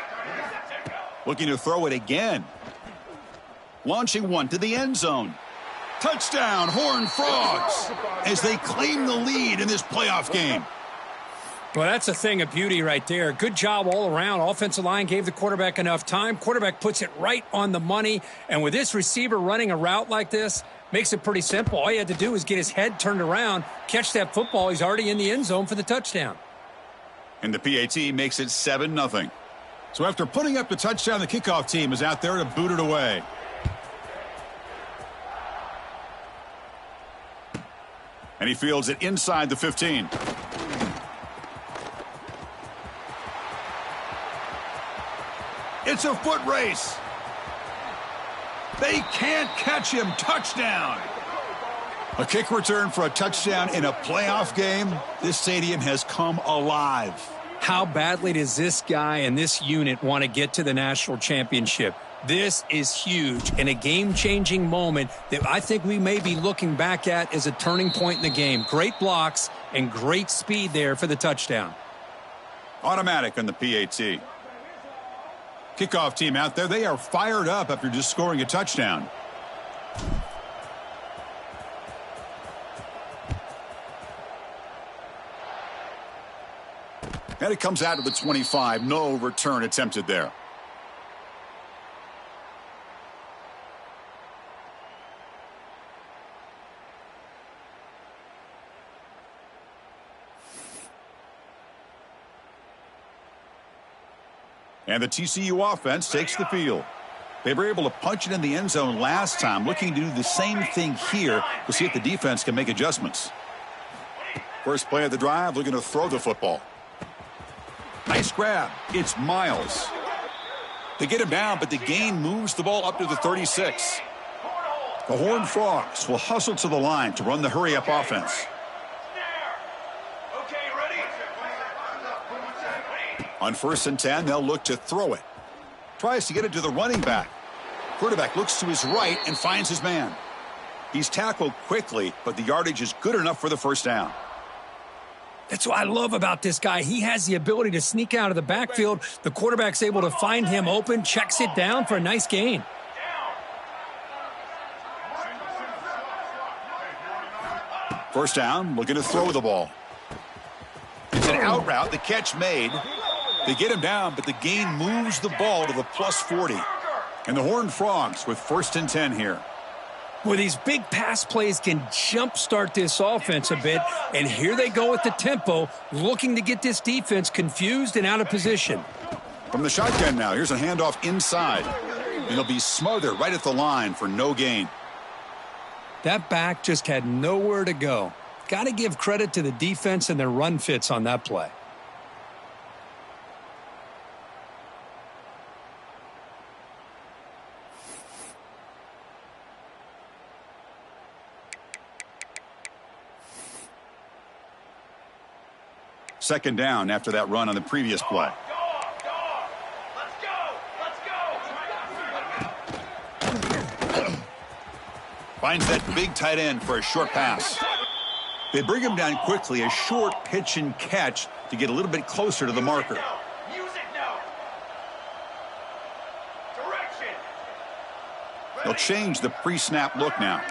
Looking to throw it again. Launching one to the end zone. Touchdown, Horned Frogs, as they claim the lead in this playoff game. Well, that's a thing of beauty right there. Good job all around. Offensive line gave the quarterback enough time. Quarterback puts it right on the money. And with this receiver running a route like this, makes it pretty simple. All you had to do is get his head turned around, catch that football. He's already in the end zone for the touchdown. And the PAT makes it 7-0. So after putting up the touchdown, the kickoff team is out there to boot it away. And he fields it inside the 15. It's a foot race. They can't catch him. Touchdown. A kick return for a touchdown in a playoff game. This stadium has come alive. How badly does this guy and this unit want to get to the national championship? This is huge and a game-changing moment that I think we may be looking back at as a turning point in the game. Great blocks and great speed there for the touchdown. Automatic on the PAT. Kickoff team out there. They are fired up after just scoring a touchdown. And it comes out to the 25. No return attempted there. And the TCU offense takes the field. They were able to punch it in the end zone last time, looking to do the same thing here to see if the defense can make adjustments. First play of the drive, looking to throw the football. Nice grab. It's Miles. They get him down, but the gain moves the ball up to the 36. The Horned Frogs will hustle to the line to run the hurry-up offense. On 1st and 10, they'll look to throw it. Tries to get it to the running back. Quarterback looks to his right and finds his man. He's tackled quickly, but the yardage is good enough for the first down. That's what I love about this guy. He has the ability to sneak out of the backfield. The quarterback's able to find him open, checks it down for a nice gain. First down, looking to throw the ball. It's an out route, the catch made. They get him down, but the gain moves the ball to the plus 40. And the Horned Frogs with 1st and 10 here. Well, these big pass plays can jumpstart this offense a bit, and here they go with the tempo, looking to get this defense confused and out of position. From the shotgun now, here's a handoff inside. And he'll be smothered right at the line for no gain. That back just had nowhere to go. Got to give credit to the defense and their run fits on that play. Second down after that run on the previous play. Finds that big tight end for a short pass. They bring him down quickly, a short pitch and catch to get a little bit closer to the marker. They'll change the pre-snap look now.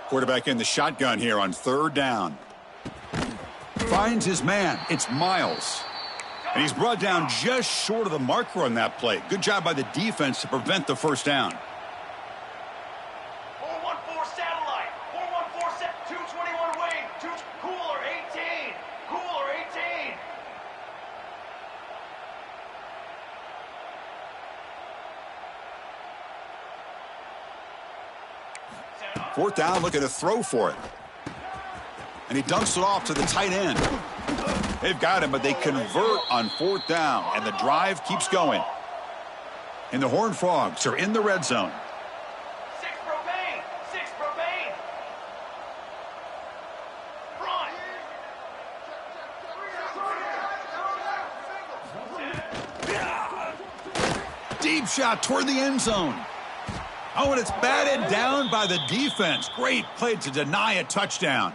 Quarterback in the shotgun here on 3rd down. Finds his man. It's Miles. And he's brought down just short of the marker on that play. Good job by the defense to prevent the first down. 414 satellite. 414 221 wing. Cooler 18. Cooler 18. Fourth down, looking to throw for it. And he dumps it off to the tight end. They've got him, but they convert on 4th down, and the drive keeps going. And the Horned Frogs are in the red zone. 6 propane. 6 propane. Front. Deep shot toward the end zone. Oh, and it's batted down by the defense. Great play to deny a touchdown.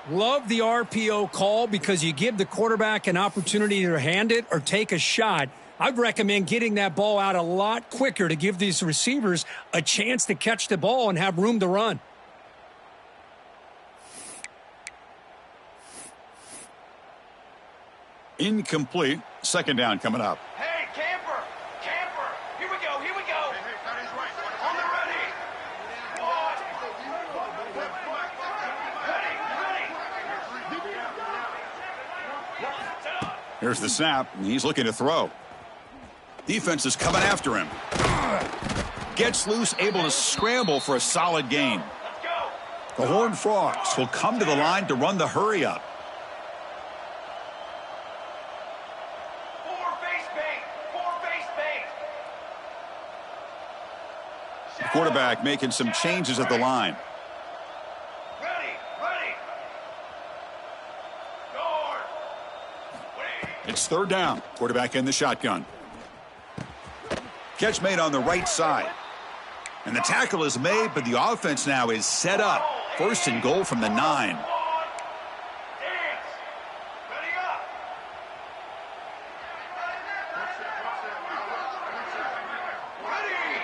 Love the RPO call because you give the quarterback an opportunity to hand it or take a shot. I'd recommend getting that ball out a lot quicker to give these receivers a chance to catch the ball and have room to run. Incomplete. Second down coming up. Hey, camper. Camper. Here we go. Here we go. On the ready. What? Ready. Set up. Here's the snap, and he's looking to throw. Defense is coming after him. Gets loose, able to scramble for a solid gain. Let's go. The Horned Frogs will come to the line to run the hurry up. 4 face paint. 4 Quarterback making some changes at the line. Ready. Guard. It's third down. Quarterback in the shotgun. Catch made on the right side. And the tackle is made, but the offense now is set up. First and goal from the 9. Dance. Ready up. Ready.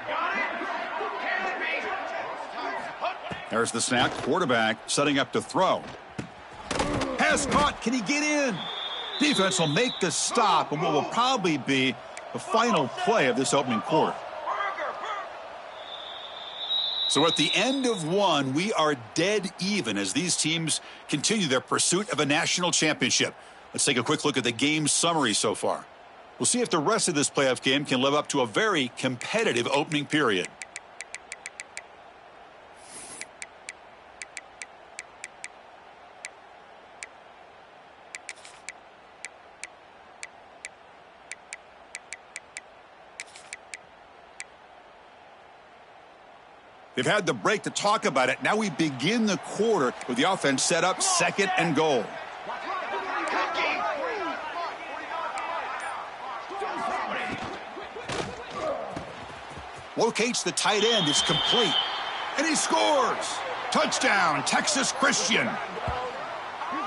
Got it. Can it be? There's the snap. Quarterback setting up to throw. Pass caught. Can he get in? Defense will make the stop, and what will probably be the final play of this opening quarter. So at the end of one, we are dead even as these teams continue their pursuit of a national championship. Let's take a quick look at the game summary so far. We'll see if the rest of this playoff game can live up to a very competitive opening period. They've had the break to talk about it. Now we begin the quarter with the offense set up, second and goal. Locates the tight end. It's complete. And he scores. Touchdown, Texas Christian.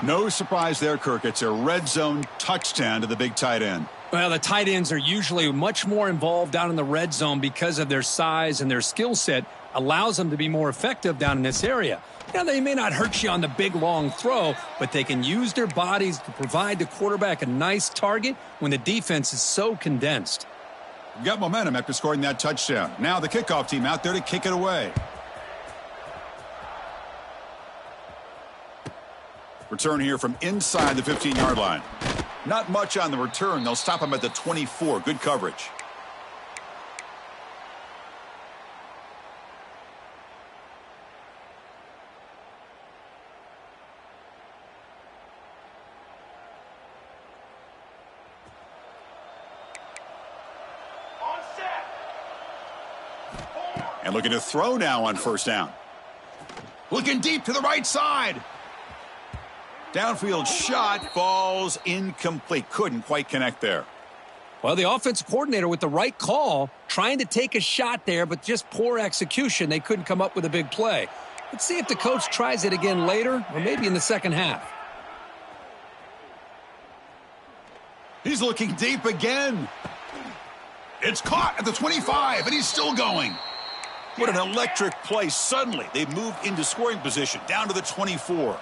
No surprise there, Kirk. It's a red zone touchdown to the big tight end. Well, the tight ends are usually much more involved down in the red zone because of their size and their skill set. Allows them to be more effective down in this area. Now, they may not hurt you on the big, long throw, but they can use their bodies to provide the quarterback a nice target when the defense is so condensed. Got momentum after scoring that touchdown. Now the kickoff team out there to kick it away. Return here from inside the 15-yard line. Not much on the return. They'll stop him at the 24. Good coverage. And looking to throw now on first down. Looking deep to the right side. Downfield shot falls incomplete. Couldn't quite connect there. Well, the offensive coordinator with the right call, trying to take a shot there, but just poor execution. They couldn't come up with a big play. Let's see if the coach tries it again later or maybe in the second half. He's looking deep again. It's caught at the 25, and he's still going. What an electric play. Suddenly, they've moved into scoring position, down to the 24.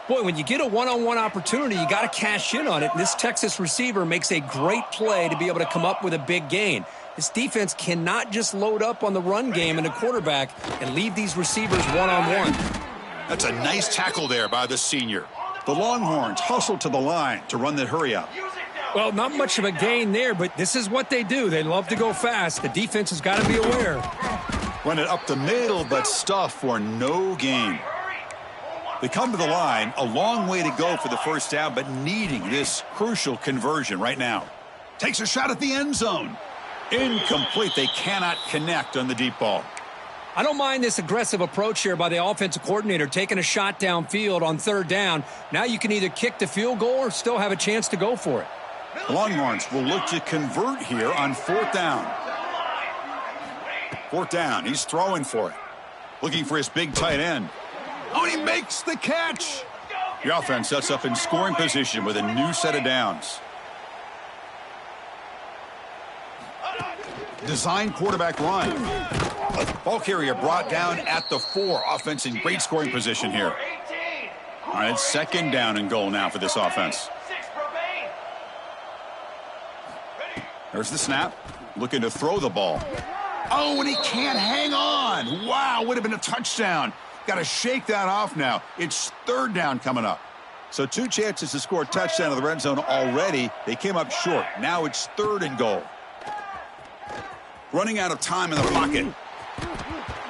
Boy, when you get a one-on-one opportunity, you got to cash in on it. And this Texas receiver makes a great play to be able to come up with a big gain. This defense cannot just load up on the run game and the quarterback and leave these receivers one-on-one. That's a nice tackle there by the senior. The Longhorns hustle to the line to run the hurry-up. Well, not much of a gain there, but this is what they do. They love to go fast. The defense has got to be aware. Run it up the middle, but stuff for no gain. They come to the line, a long way to go for the first down, but needing this crucial conversion right now. Takes a shot at the end zone. Incomplete. They cannot connect on the deep ball. I don't mind this aggressive approach here by the offensive coordinator, taking a shot downfield on third down. Now you can either kick the field goal or still have a chance to go for it. The Longhorns will look to convert here on fourth down. Fourth down. He's throwing for it. Looking for his big tight end. Oh, and he makes the catch. The offense sets up in scoring position with a new set of downs. Design quarterback run. Ball carrier brought down at the 4. Offense in great scoring position here. All right, it's second down and goal now for this offense. There's the snap. Looking to throw the ball. Oh, and he can't hang on. Wow, would have been a touchdown. Got to shake that off now. It's third down coming up. So 2 chances to score a touchdown in the red zone already. They came up short. Now it's third and goal. Running out of time in the pocket.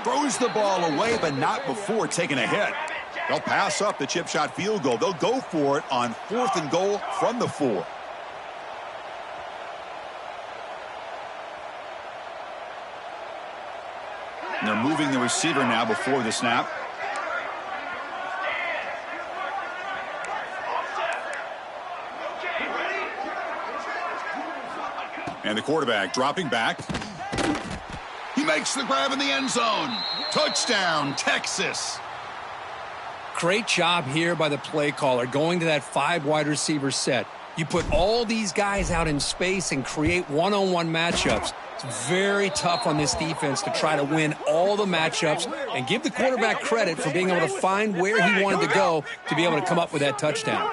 Throws the ball away, but not before taking a hit. They'll pass up the chip shot field goal. They'll go for it on fourth and goal from the 4. And they're moving the receiver now before the snap. And the quarterback dropping back. He makes the grab in the end zone. Touchdown, Texas. Great job here by the play caller going to that 5 wide receiver set. You put all these guys out in space and create one-on-one matchups. It's very tough on this defense to try to win all the matchups and give the quarterback credit for being able to find where he wanted to go to be able to come up with that touchdown.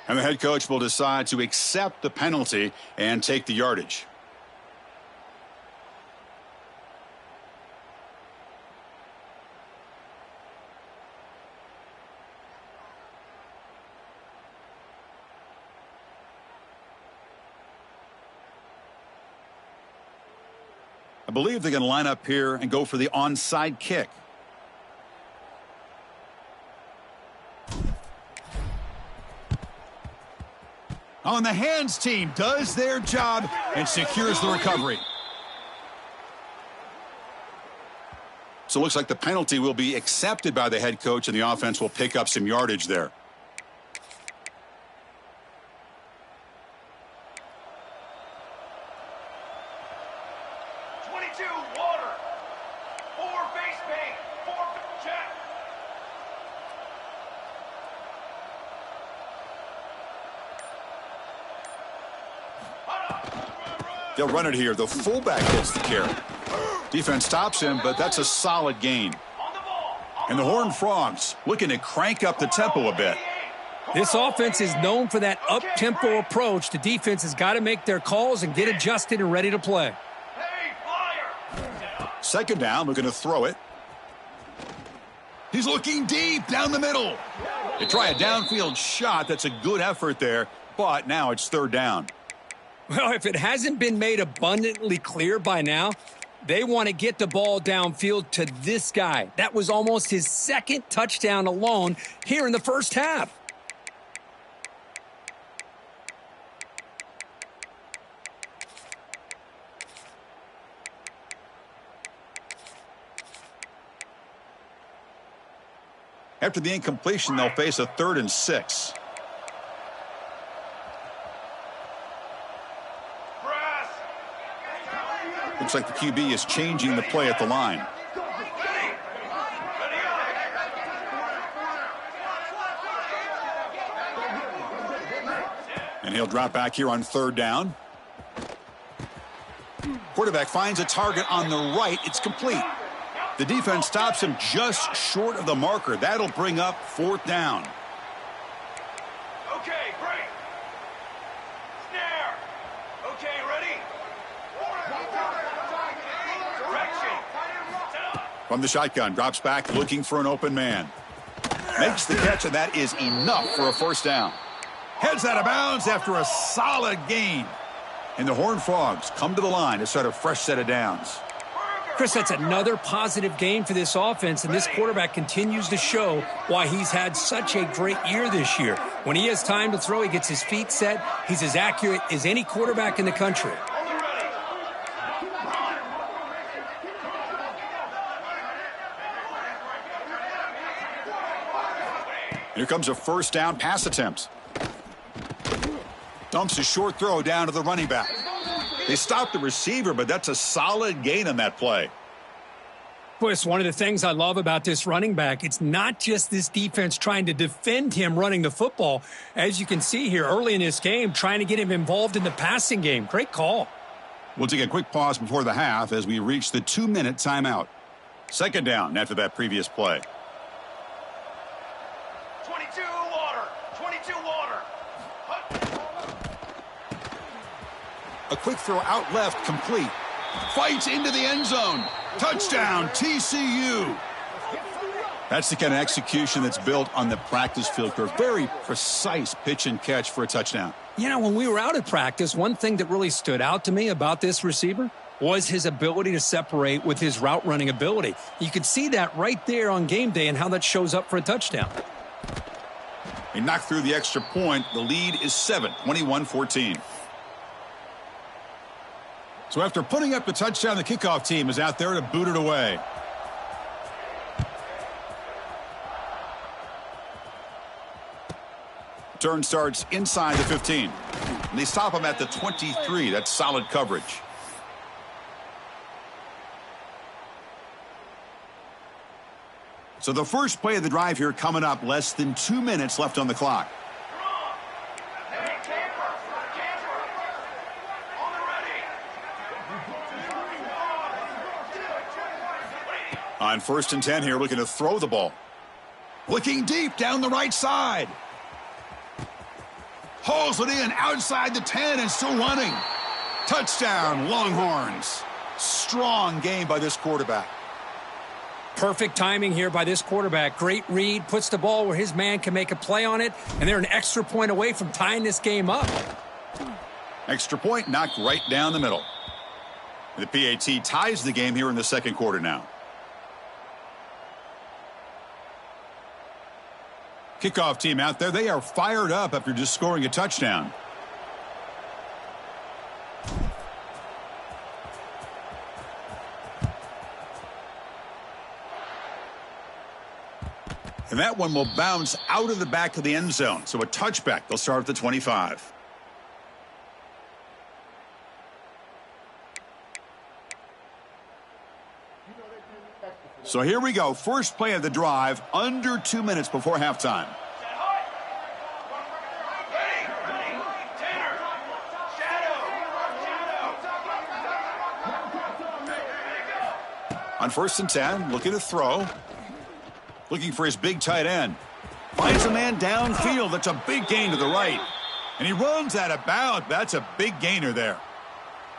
And the head coach will decide to accept the penalty and take the yardage. I believe they're going to line up here and go for the onside kick. On the hands team does their job and secures the recovery. So it looks like the penalty will be accepted by the head coach and the offense will pick up some yardage there. They'll run it here. The fullback gets the carry. Defense stops him, but that's a solid gain. And the Horned Frogs looking to crank up the tempo a bit. This offense is known for that up-tempo approach. The defense has got to make their calls and get adjusted and ready to play. Second down, looking to throw it. He's looking deep down the middle. They try a downfield shot. That's a good effort there, but now it's third down. Well, if it hasn't been made abundantly clear by now, they want to get the ball downfield to this guy. That was almost his second touchdown alone here in the first half. After the incompletion, they'll face a 3rd and 6. Looks like the QB is changing the play at the line. And he'll drop back here on 3rd down. Quarterback finds a target on the right. It's complete. The defense stops him just short of the marker. That'll bring up 4th down. Okay, break. Snare. Okay, ready? From the shotgun, drops back, looking for an open man. Makes the catch, and that is enough for a 1st down. Heads out of bounds after a solid gain. And the Horned Frogs come to the line to start a fresh set of downs. Chris, that's another positive game for this offense, and this quarterback continues to show why he's had such a great year this year. When he has time to throw, he gets his feet set. He's as accurate as any quarterback in the country. Here comes a 1st down pass attempt. Dumps a short throw down to the running back. They stopped the receiver, but that's a solid gain on that play. Boy, it's one of the things I love about this running back. It's not just this defense trying to defend him running the football. As you can see here early in this game, trying to get him involved in the passing game. Great call. We'll take a quick pause before the half as we reach the 2-minute timeout. 2nd down after that previous play. 22 water. 22 water. A quick throw out left, complete. Fights into the end zone. Touchdown, TCU. That's the kind of execution that's built on the practice field for a very precise pitch and catch for a touchdown. You know, when we were out at practice, one thing that really stood out to me about this receiver was his ability to separate with his route running ability. You could see that right there on game day and how that shows up for a touchdown. He knocked through the extra point. The lead is 7, 21-14. So after putting up the touchdown, the kickoff team is out there to boot it away. Turn starts inside the 15. And they stop him at the 23. That's solid coverage. So the first play of the drive here coming up, less than 2 minutes left on the clock. On 1st and 10 here, looking to throw the ball. Looking deep down the right side. Hauls it in outside the 10 and still running. Touchdown, Longhorns. Strong game by this quarterback. Perfect timing here by this quarterback. Great read, puts the ball where his man can make a play on it, and they're an extra point away from tying this game up. Extra point knocked right down the middle. The PAT ties the game here in the second quarter now. Kickoff team out there, they are fired up after just scoring a touchdown. And that one will bounce out of the back of the end zone. So a touchback. They'll start at the 25. So here we go. First play of the drive, under 2 minutes before halftime. On 1st and 10, looking to throw. Looking for his big tight end. Finds a man downfield. That's a big gain to the right. And he runs out of bounds. That's a big gainer there.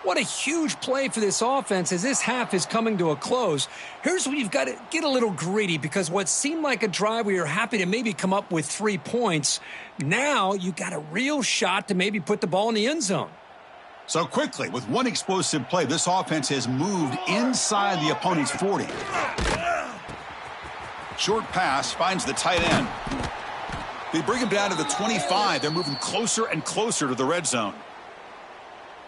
What a huge play for this offense as this half is coming to a close. Here's where you've got to get a little greedy, because what seemed like a drive where you're happy to maybe come up with 3 points, now you got a real shot to maybe put the ball in the end zone. So quickly, with one explosive play, this offense has moved inside the opponent's 40. Short pass finds the tight end. They bring him down to the 25. They're moving closer and closer to the red zone.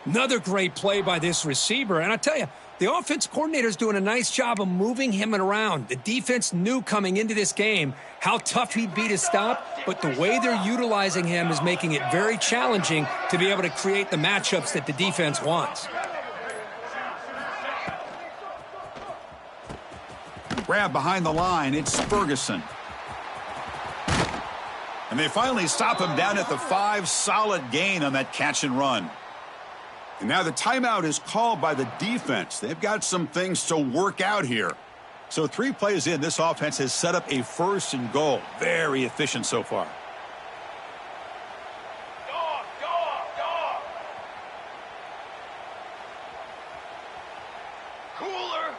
Another great play by this receiver. And I tell you, the offense coordinator is doing a nice job of moving him around. The defense knew coming into this game how tough he'd be to stop, but the way they're utilizing him is making it very challenging to be able to create the matchups that the defense wants. Grab behind the line. It's Ferguson. And they finally stop him down at the 5. Solid gain on that catch and run. And now the timeout is called by the defense. They've got some things to work out here. So 3 plays in, this offense has set up a 1st and goal. Very efficient so far. Cooler.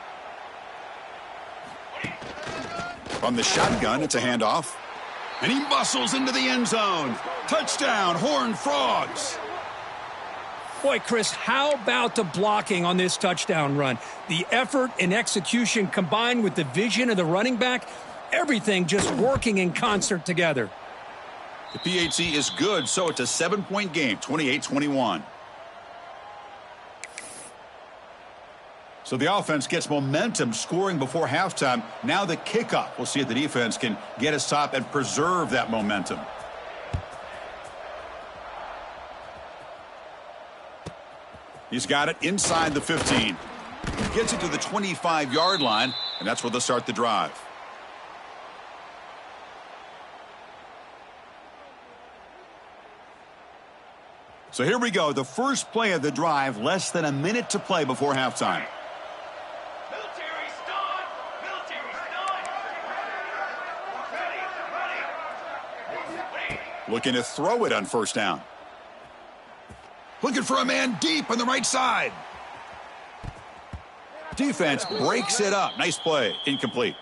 From the shotgun, it's a handoff. And he muscles into the end zone. Touchdown, Horned Frogs. Boy, Chris, how about the blocking on this touchdown run? The effort and execution combined with the vision of the running back, everything just working in concert together. The PAT is good, so it's a 7-point game, 28-21. So the offense gets momentum scoring before halftime. Now the kickoff. We'll see if the defense can get a stop and preserve that momentum. He's got it inside the 15. Gets it to the 25-yard line, and that's where they'll start the drive. So here we go. The first play of the drive, less than a minute to play before halftime. Military stun. Military stun. Ready. Looking to throw it on 1st down. Looking for a man deep on the right side. Defense breaks it up. Nice play. Incomplete.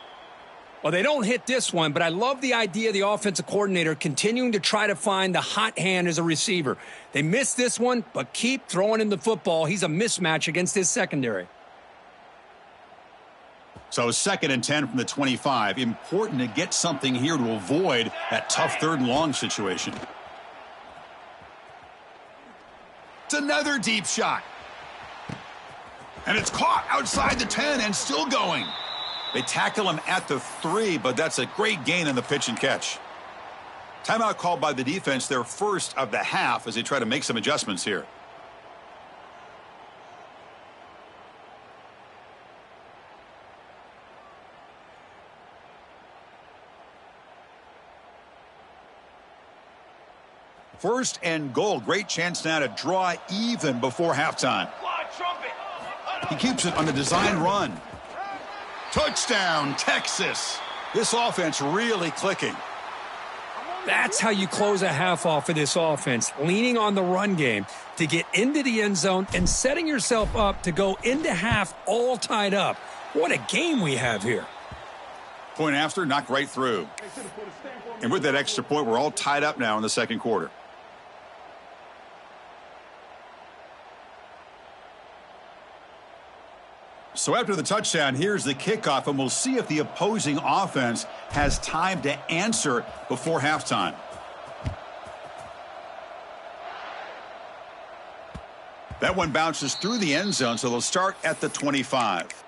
Well, they don't hit this one, but I love the idea of the offensive coordinator continuing to try to find the hot hand as a receiver. They missed this one, but keep throwing him the football. He's a mismatch against his secondary. So 2nd and 10 from the 25. Important to get something here to avoid that tough 3rd and long situation. It's another deep shot. And it's caught outside the 10 and still going. They tackle him at the 3, but that's a great gain in the pitch and catch. Timeout called by the defense, their first of the half, as they try to make some adjustments here. First and goal. Great chance now to draw even before halftime. He keeps it on the design run. Touchdown, Texas. This offense really clicking. That's how you close a half off for this offense, leaning on the run game to get into the end zone and setting yourself up to go into half all tied up. What a game we have here. Point after, knocked right through. And with that extra point, we're all tied up now in the second quarter. So after the touchdown, here's the kickoff, and we'll see if the opposing offense has time to answer before halftime. That one bounces through the end zone, so they'll start at the 25.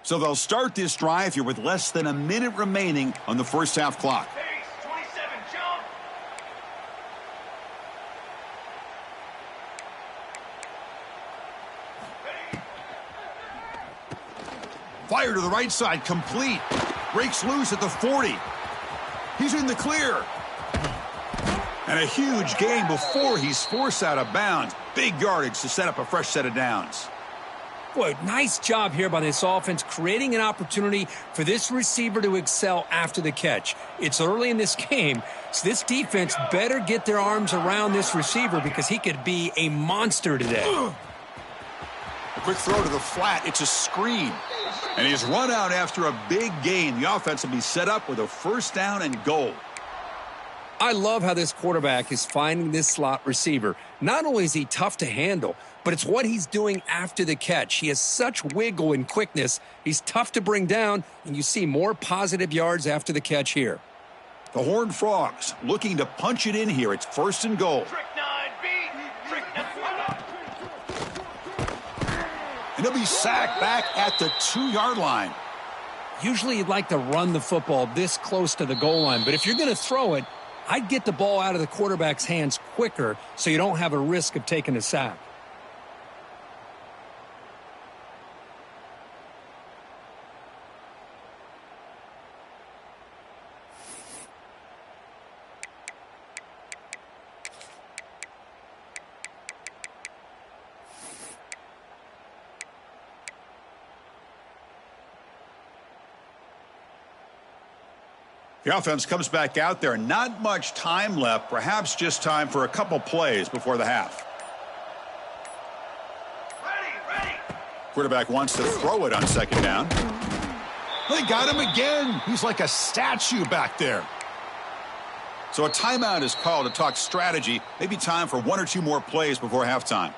So they'll start this drive here with less than a minute remaining on the first half clock. 27, jump. Fire to the right side, complete. Breaks loose at the 40. He's in the clear. And a huge gain before he's forced out of bounds. Big yardage to set up a fresh set of downs. Boy, nice job here by this offense, creating an opportunity for this receiver to excel after the catch. It's early in this game, so this defense better get their arms around this receiver because he could be a monster today. A quick throw to the flat. It's a screen. And he's run out after a big gain. The offense will be set up with a first down and goal. I love how this quarterback is finding this slot receiver. Not only is he tough to handle, but it's what he's doing after the catch. He has such wiggle and quickness. He's tough to bring down, and you see more positive yards after the catch here. The Horned Frogs looking to punch it in here. It's first and goal. Trick 9B. Trick 9. And he'll be sacked back at the 2-yard line. Usually you'd like to run the football this close to the goal line, but if you're going to throw it, I'd get the ball out of the quarterback's hands quicker so you don't have a risk of taking a sack. The offense comes back out there. Not much time left. Perhaps just time for a couple plays before the half. Ready. Quarterback wants to throw it on second down. They got him again. He's like a statue back there. So a timeout is called to talk strategy. Maybe time for one or two more plays before halftime.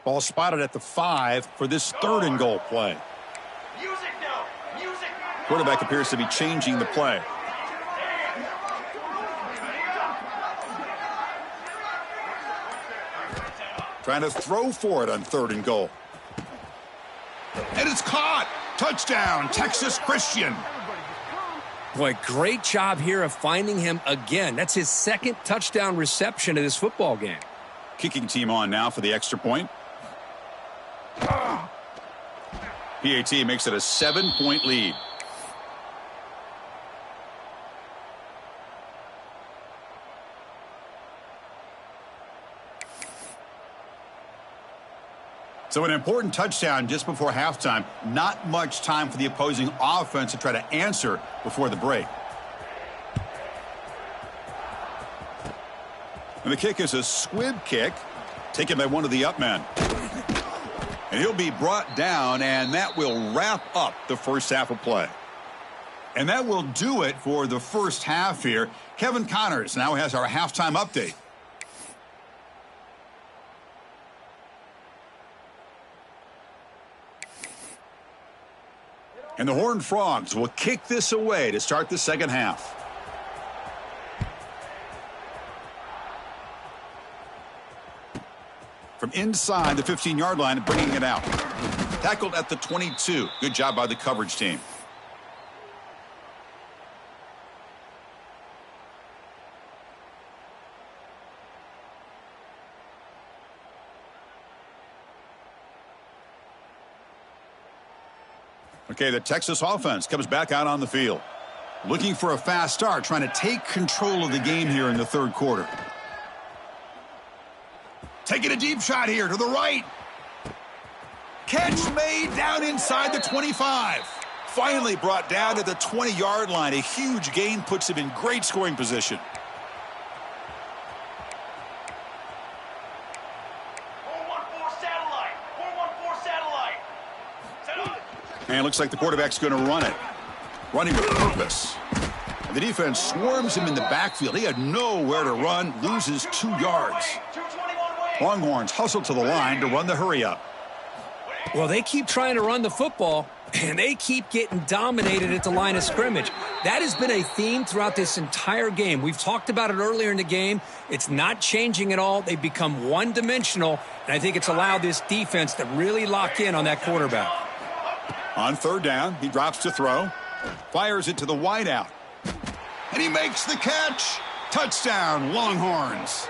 Ball spotted at the 5 for this third and goal play. Music now. Music. Quarterback appears to be changing the play. Trying to throw for it on third and goal. And it's caught. Touchdown, Texas Christian. Boy, great job here of finding him again. That's his second touchdown reception of this football game. Kicking team on now for the extra point. PAT makes it a 7-point lead. So an important touchdown just before halftime. Not much time for the opposing offense to try to answer before the break. And the kick is a squib kick taken by one of the up men. And he'll be brought down, and that will wrap up the first half of play. And that will do it for the first half here. Kevin Connors now has our halftime update. And the Horned Frogs will kick this away to start the second half. From inside the 15-yard line, bringing it out. Tackled at the 22. Good job by the coverage team. Okay, the Texas offense comes back out on the field. Looking for a fast start, trying to take control of the game here in the third quarter. Taking a deep shot here to the right. Catch made down inside the 25. Finally brought down to the 20-yard line. A huge gain puts him in great scoring position. And it looks like the quarterback's going to run it. Running with purpose. And the defense swarms him in the backfield. He had nowhere to run, loses 2 yards. Longhorns hustle to the line to run the hurry up. Well, they keep trying to run the football, and they keep getting dominated at the line of scrimmage. That has been a theme throughout this entire game. We've talked about it earlier in the game. It's not changing at all. They've become one-dimensional, and I think it's allowed this defense to really lock in on that quarterback. On third down, he drops to throw. Fires it to the wideout. And he makes the catch. Touchdown, Longhorns.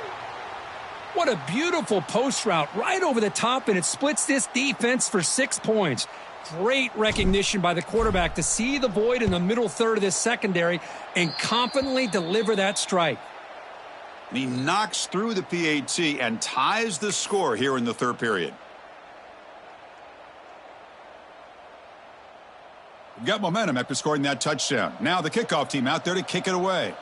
What a beautiful post route right over the top, and it splits this defense for 6 points. Great recognition by the quarterback to see the void in the middle third of this secondary and confidently deliver that strike. And he knocks through the PAT and ties the score here in the third period. We've got momentum after scoring that touchdown. Now the kickoff team out there to kick it away.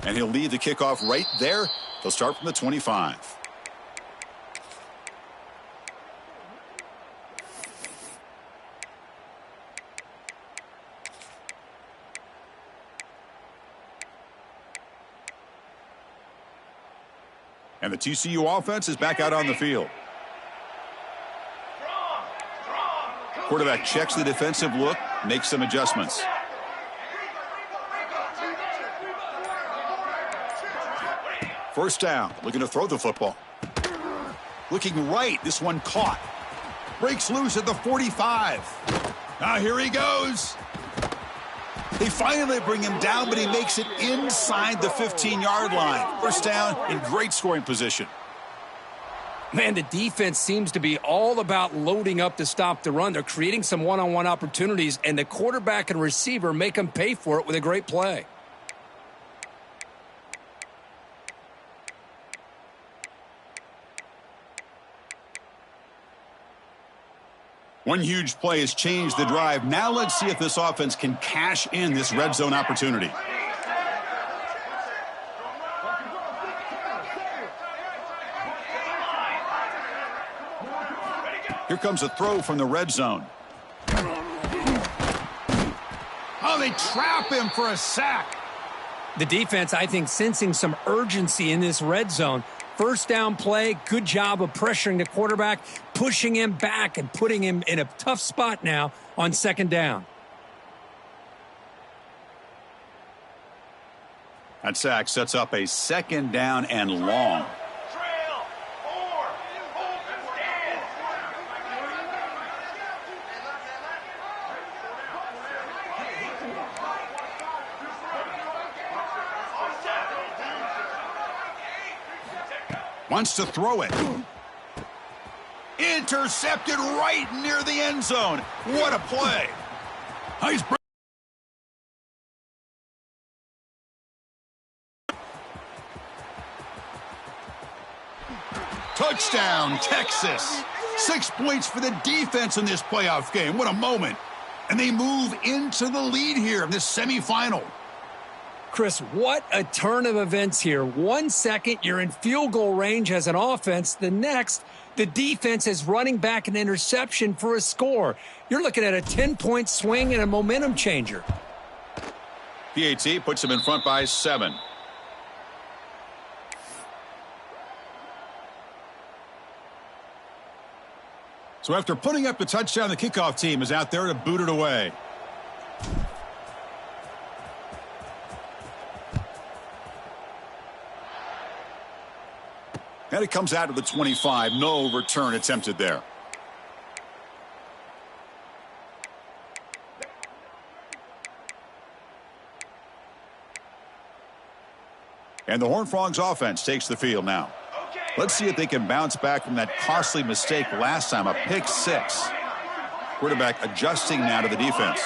And he'll lead the kickoff right there. They'll start from the 25. And the TCU offense is back out on the field. Quarterback checks the defensive look, makes some adjustments. First down, looking to throw the football. Looking right, this one caught. Breaks loose at the 45. Now here he goes. They finally bring him down, but he makes it inside the 15-yard line. First down in great scoring position. Man, the defense seems to be all about loading up to stop the run. They're creating some one-on-one opportunities, and the quarterback and receiver make them pay for it with a great play. One huge play has changed the drive. Now let's see if this offense can cash in this red zone opportunity. Here comes a throw from the red zone. Oh, they trap him for a sack. The defense, I think, sensing some urgency in this red zone. First down play, good job of pressuring the quarterback, pushing him back and putting him in a tough spot now on second down. That sack sets up a second down and long. Wants to throw it. Intercepted right near the end zone. What a play. Nice break. Touchdown, Texas. 6 points for the defense in this playoff game. What a moment. And they move into the lead here in this semifinal. Chris, what a turn of events here. 1 second, you're in field goal range as an offense. The next, the defense is running back an interception for a score. You're looking at a 10-point swing and a momentum changer. PAT puts them in front by 7. So after putting up the touchdown, the kickoff team is out there to boot it away. And it comes out to the 25. No return attempted there. And the Horned Frogs offense takes the field now. Let's see if they can bounce back from that costly mistake last time, a pick 6. Quarterback adjusting now to the defense.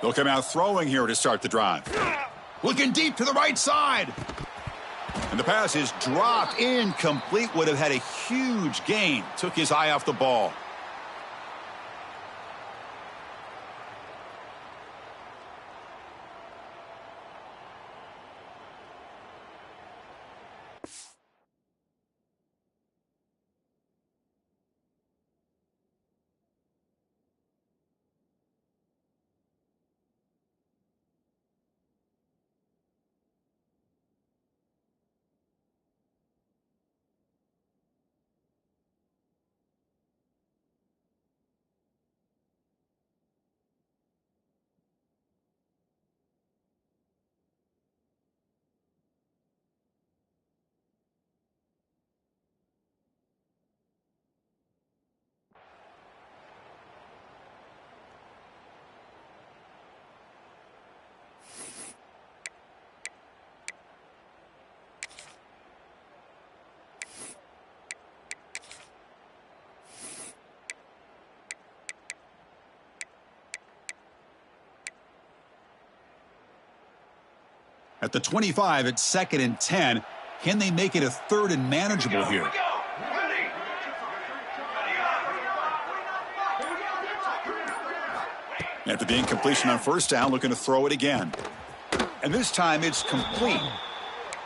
They'll come out throwing here to start the drive. Looking deep to the right side. And the pass is dropped, incomplete. Would have had a huge gain. Took his eye off the ball. At the 25, it's 2nd and 10. Can they make it a 3rd and manageable here? After the incompletion on 1st down, looking to throw it again. And this time it's complete.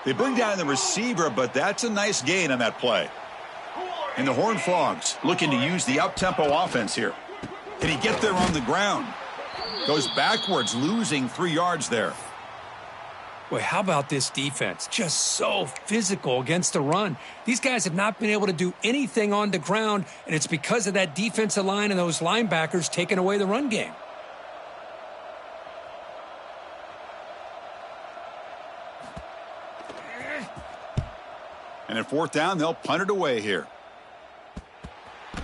They bring down the receiver, but that's a nice gain on that play. And the Horned Frogs looking to use the up-tempo offense here. Can he get there on the ground? Goes backwards, losing 3 yards there. Boy, how about this defense? Just so physical against the run. These guys have not been able to do anything on the ground, and it's because of that defensive line and those linebackers taking away the run game. And at 4th down, they'll punt it away here. A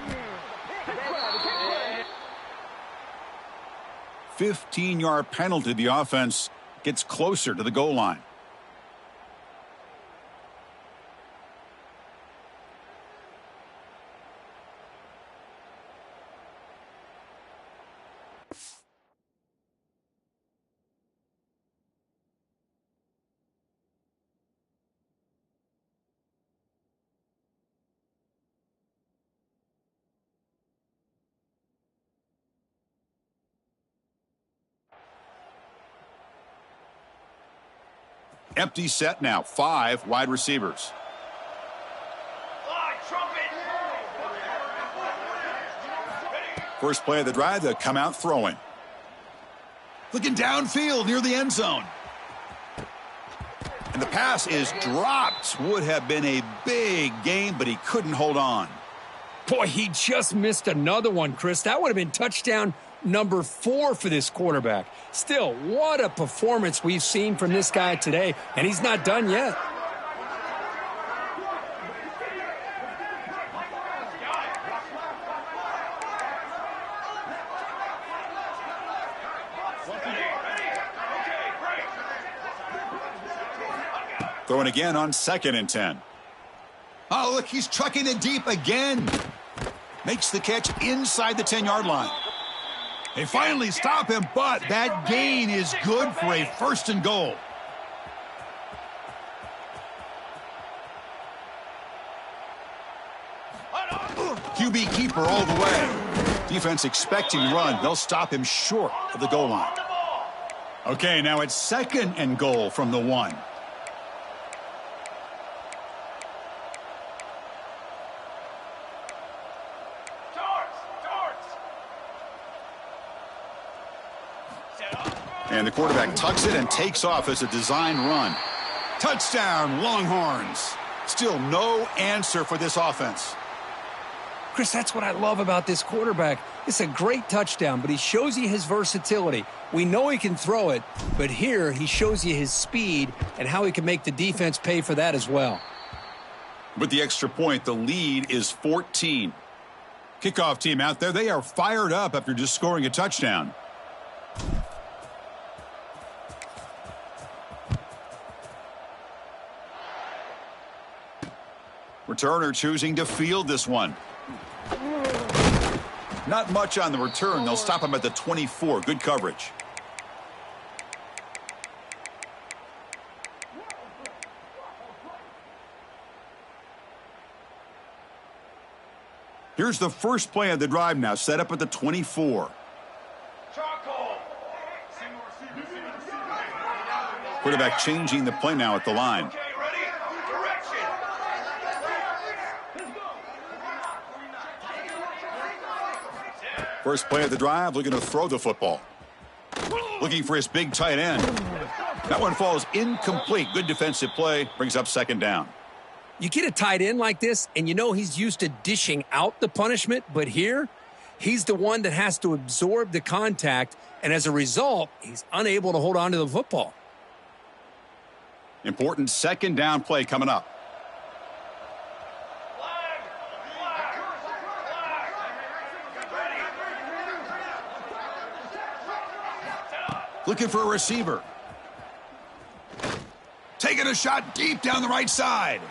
15-yard penalty. The offense gets closer to the goal line. Empty set now. 5 wide receivers. First play of the drive, they'll come out throwing. Looking downfield near the end zone. And the pass is dropped. Would have been a big gain, but he couldn't hold on. Boy, he just missed another one, Chris. That would have been touchdown number 4 for this quarterback. Still, what a performance we've seen from this guy today, and he's not done yet. Throwing again on 2nd and 10. Oh, look, he's trucking it deep again. Makes the catch inside the 10-yard line. They finally stop him, but that gain is good for a 1st and goal. QB keeper all the way. Defense expecting run. They'll stop him short of the goal line. Okay, now it's 2nd and goal from the 1. And the quarterback tucks it and takes off as a design run. Touchdown, Longhorns. Still no answer for this offense. Chris, that's what I love about this quarterback. It's a great touchdown, but he shows you his versatility. We know he can throw it, but here he shows you his speed and how he can make the defense pay for that as well. With the extra point, the lead is 14. Kickoff team out there, they are fired up after just scoring a touchdown. Returner choosing to field this one. Not much on the return. They'll stop him at the 24. Good coverage. Here's the first play of the drive now, set up at the 24. Quarterback changing the play now at the line. First play of the drive, looking to throw the football. Looking for his big tight end. That one falls incomplete. Good defensive play. Brings up 2nd down. You get a tight end like this, and you know he's used to dishing out the punishment, but here, he's the one that has to absorb the contact, and as a result, he's unable to hold on to the football. Important 2nd down play coming up. Looking for a receiver. Taking a shot deep down the right side.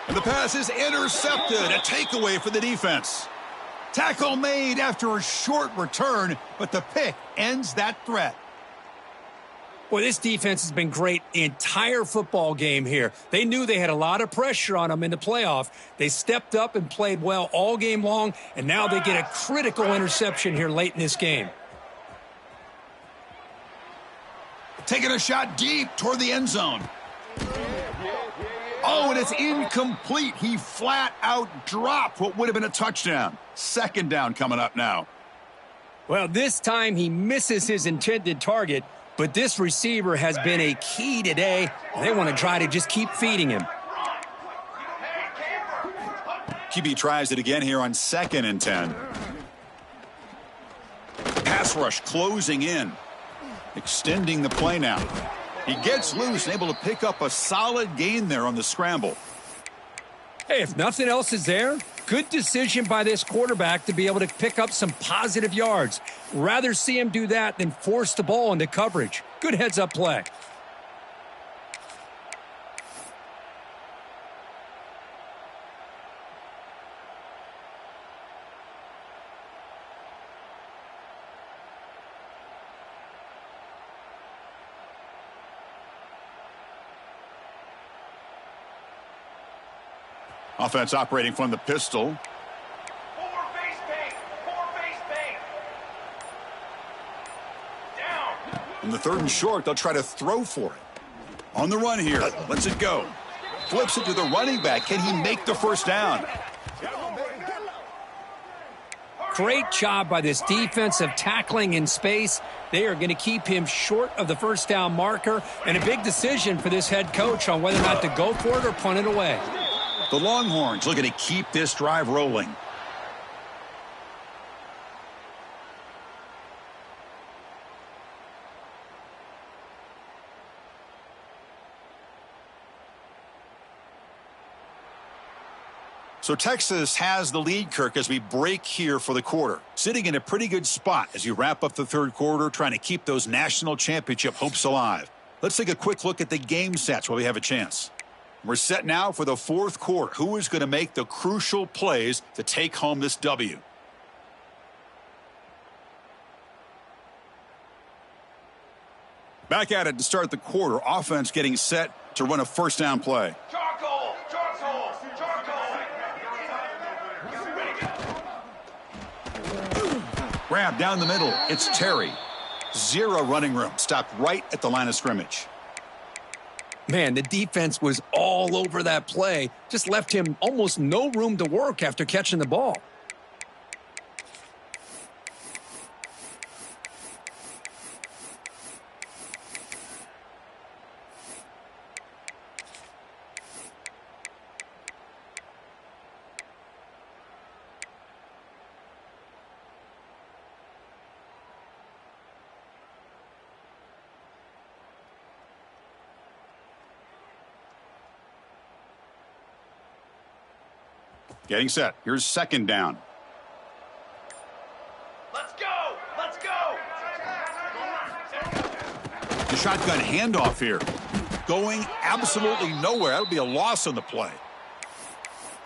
And the pass is intercepted. A takeaway for the defense. Tackle made after a short return, but the pick ends that threat. Boy, this defense has been great the entire football game here. They knew they had a lot of pressure on them in the playoff. They stepped up and played well all game long, and now they get a critical interception here late in this game. Taking a shot deep toward the end zone. Oh, and it's incomplete. He flat out dropped what would have been a touchdown. 2nd down coming up now. Well, this time he misses his intended target, but this receiver has been a key today. They want to try to just keep feeding him. QB tries it again here on 2nd and 10. Pass rush closing in. Extending the play now. He gets loose and able to pick up a solid gain there on the scramble. Hey, if nothing else is there, good decision by this quarterback to be able to pick up some positive yards. Rather see him do that than force the ball into coverage. Good heads-up play. Offense operating from the pistol. In the 3rd and short, they'll try to throw for it. On the run here. Lets it go. Flips it to the running back. Can he make the first down? Great job by this defensive tackling in space. They are going to keep him short of the first down marker, and a big decision for this head coach on whether or not to go for it or punt it away. The Longhorns looking to keep this drive rolling. So Texas has the lead, Kirk, as we break here for the quarter. Sitting in a pretty good spot as you wrap up the 3rd quarter, trying to keep those national championship hopes alive. Let's take a quick look at the game stats while we have a chance. We're set now for the 4th quarter. Who is going to make the crucial plays to take home this W? Back at it to start the quarter. Offense getting set to run a first down play. Grab down the middle. It's Terry. Zero running room. Stopped right at the line of scrimmage. Man, the defense was all over that play. Just left him almost no room to work after catching the ball. Getting set. Here's second down. Let's go! Let's go! The shotgun handoff here. Going absolutely nowhere. That'll be a loss on the play.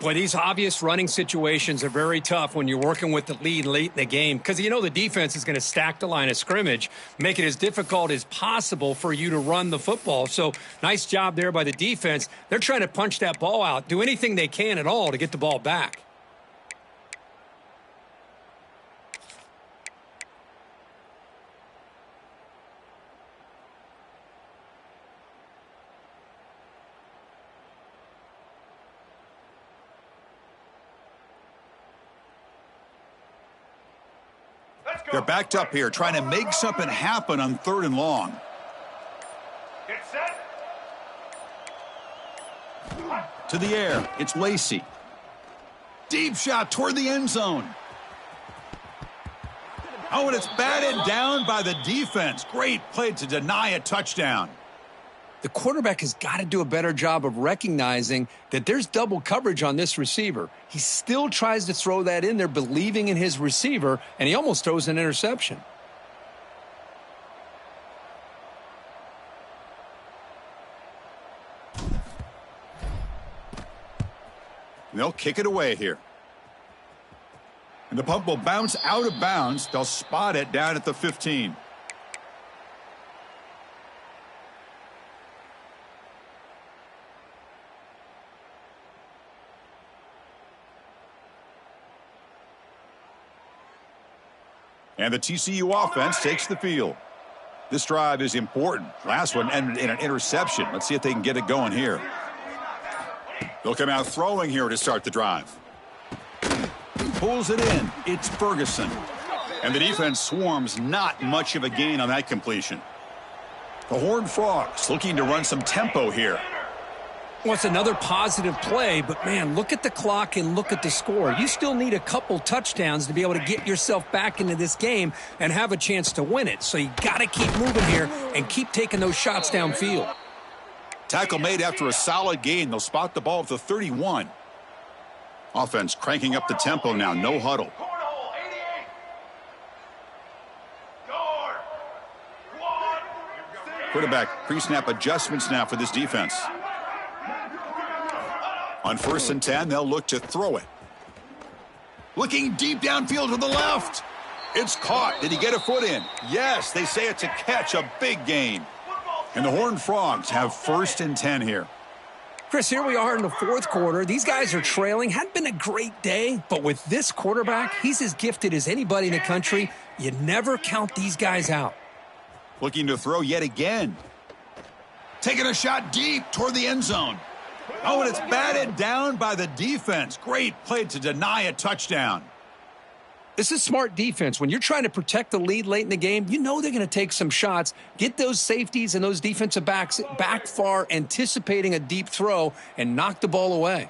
Boy, these obvious running situations are very tough when you're working with the lead late in the game because you know the defense is going to stack the line of scrimmage, make it as difficult as possible for you to run the football. So nice job there by the defense. They're trying to punch that ball out, do anything they can at all to get the ball back. They're backed up here, trying to make something happen on 3rd and long. Get set. To the air, it's Lacey. Deep shot toward the end zone. Oh, and it's batted down by the defense. Great play to deny a touchdown. The quarterback has got to do a better job of recognizing that there's double coverage on this receiver. He still tries to throw that in there, believing in his receiver, and he almost throws an interception. They'll kick it away here. And the punt will bounce out of bounds. They'll spot it down at the 15. And the TCU offense takes the field. This drive is important. Last one ended in an interception. Let's see if they can get it going here. They'll come out throwing here to start the drive. Pulls it in. It's Ferguson. And the defense swarms not much of a gain on that completion. The Horned Frogs looking to run some tempo here. Well, it's another positive play, but, man, look at the clock and look at the score. You still need a couple touchdowns to be able to get yourself back into this game and have a chance to win it. So you got to keep moving here and keep taking those shots downfield. Tackle made after a solid gain. They'll spot the ball at the 31. Offense cranking up the tempo now. No huddle. Cornhole, 88. Guard. One. Quarterback pre-snap adjustments now for this defense. On 1st and 10, they'll look to throw it. Looking deep downfield to the left. It's caught. Did he get a foot in? Yes, they say it's a catch, a big gain. And the Horned Frogs have 1st and 10 here. Chris, here we are in the 4th quarter. These guys are trailing. Hadn't been a great day, but with this quarterback, he's as gifted as anybody in the country. You never count these guys out. Looking to throw yet again. Taking a shot deep toward the end zone. Oh, and it's batted down by the defense. Great play to deny a touchdown. This is smart defense. When you're trying to protect the lead late in the game, you know they're going to take some shots, get those safeties and those defensive backs back far, anticipating a deep throw, and knock the ball away.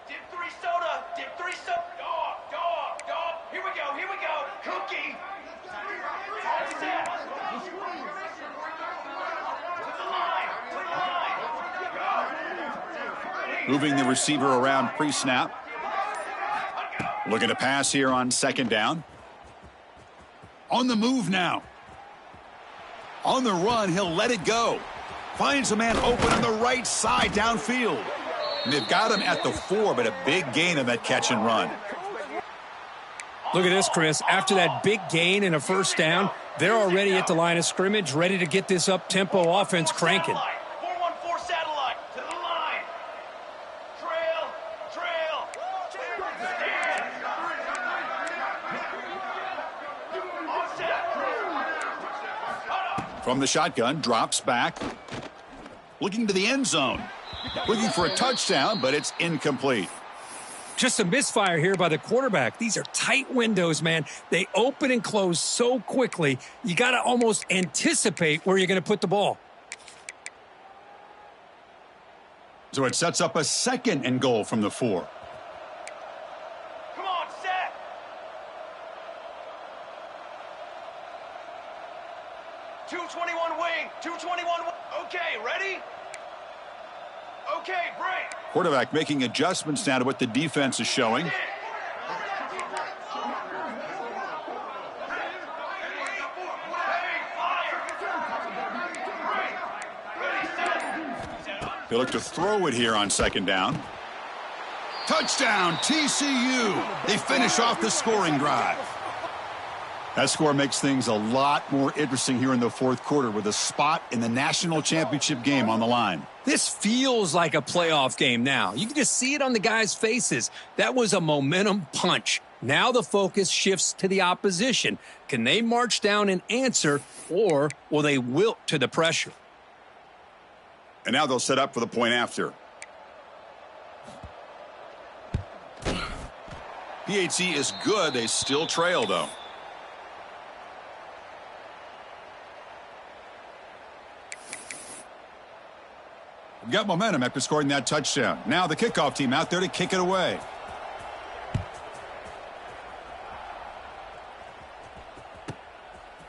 Dip 3 soda. Dip 3 soda. Dog. Here we go. Cookie. All set. Moving the receiver around pre-snap. Looking to pass here on 2nd down. On the move now. On the run, he'll let it go. Finds a man open on the right side downfield. And they've got him at the 4, but a big gain on that catch and run. Look at this, Chris. After that big gain and a 1st down, they're already at the line of scrimmage, ready to get this up-tempo offense cranking. 414 satellite to the line. Trail. From the shotgun, drops back. Looking to the end zone. Looking for a touchdown, but it's incomplete. Just a misfire here by the quarterback. These are tight windows, man. They open and close so quickly, you got to almost anticipate where you're going to put the ball. So it sets up a 2nd and goal from the 4. Come on, set. .221 wing. 221. Okay, ready? Okay, break. Quarterback making adjustments now to what the defense is showing. They look to throw it here on 2nd down. Touchdown, TCU. They finish off the scoring drive. That score makes things a lot more interesting here in the 4th quarter with a spot in the national championship game on the line. This feels like a playoff game now. You can just see it on the guys' faces. That was a momentum punch. Now the focus shifts to the opposition. Can they march down and answer, or will they wilt to the pressure? And now they'll set up for the point after. PAT is good. They still trail, though. Got momentum after scoring that touchdown. Now the kickoff team out there to kick it away.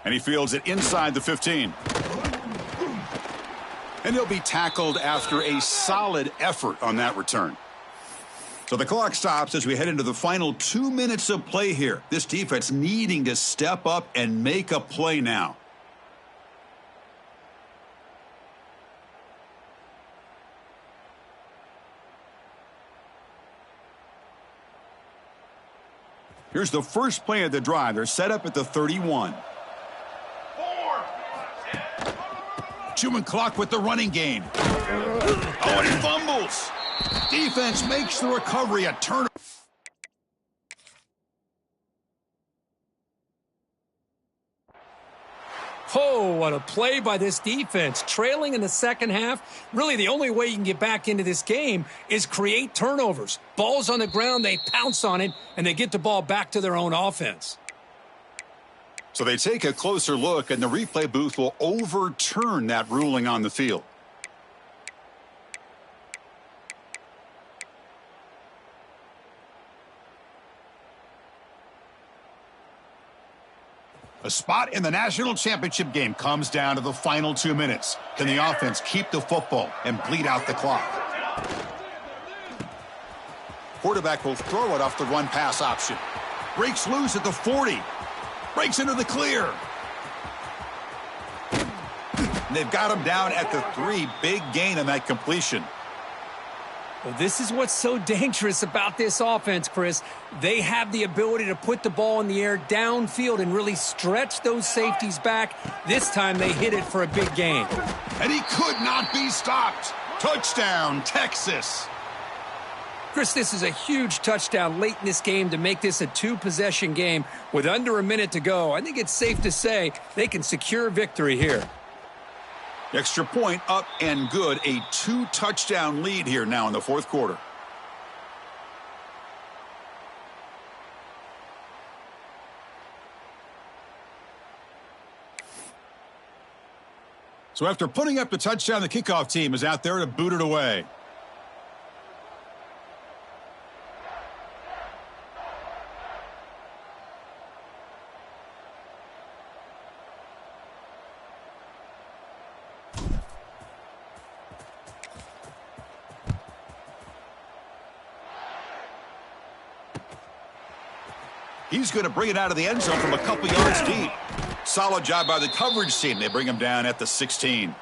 And he fields it inside the 15. And he'll be tackled after a solid effort on that return. So the clock stops as we head into the final 2 minutes of play here. This defense needing to step up and make a play now. Here's the first play of the drive. They're set up at the 31. Chewing clock with the running game. Oh, and he fumbles. Defense makes the recovery a turnover. Oh, what a play by this defense. Trailing in the second half, really the only way you can get back into this game is create turnovers. Ball's on the ground, they pounce on it, and they get the ball back to their own offense. So they take a closer look, and the replay booth will overturn that ruling on the field. A spot in the national championship game comes down to the final 2 minutes. Can the offense keep the football and bleed out the clock? Quarterback will throw it off the run-pass option. Breaks loose at the 40. Breaks into the clear. And they've got him down at the 3. Big gain on that completion. Well, this is what's so dangerous about this offense, Chris. They have the ability to put the ball in the air downfield and really stretch those safeties back. This time they hit it for a big gain. And he could not be stopped. Touchdown, Texas. Chris, this is a huge touchdown late in this game to make this a 2-possession game with under a minute to go. I think it's safe to say they can secure victory here. Extra point up and good. A 2-touchdown lead here now in the 4th quarter. So after putting up the touchdown, the kickoff team is out there to boot it away. He's going to bring it out of the end zone from a couple yards deep. Solid job by the coverage team. They bring him down at the 16.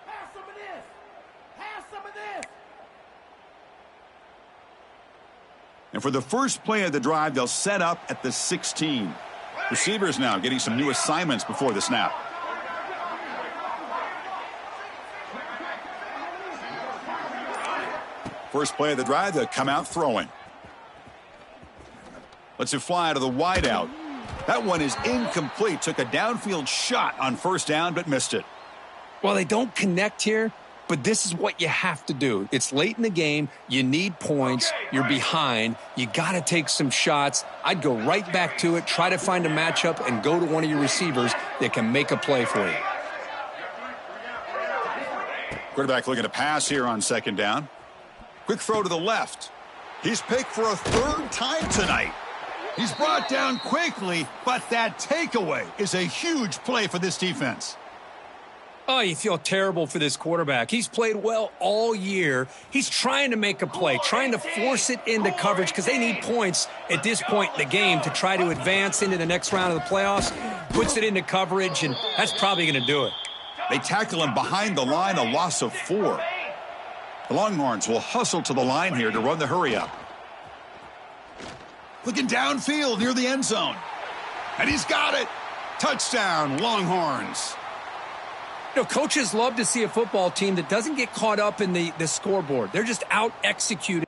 Pass some of this. Pass some of this. And for the first play of the drive, they'll set up at the 16. Receivers now getting some new assignments before the snap. First play of the drive, they'll come out throwing. Let's it fly to the wideout. That one is incomplete. Took a downfield shot on first down, but missed it. Well, they don't connect here, but this is what you have to do. It's late in the game. You need points. You're behind. You got to take some shots. I'd go right back to it, try to find a matchup, and go to one of your receivers that can make a play for you. Quarterback looking to pass here on second down. Quick throw to the left. He's picked for a third time tonight. He's brought down quickly, but that takeaway is a huge play for this defense. Oh, you feel terrible for this quarterback. He's played well all year. He's trying to make a play, trying to force it into coverage because they need points at this point in the game to try to advance into the next round of the playoffs. Puts it into coverage, and that's probably going to do it. They tackle him behind the line, a loss of 4. The Longhorns will hustle to the line here to run the hurry-up. Looking downfield near the end zone. And he's got it. Touchdown, Longhorns. You know, coaches love to see a football team that doesn't get caught up in the scoreboard. They're just out executing.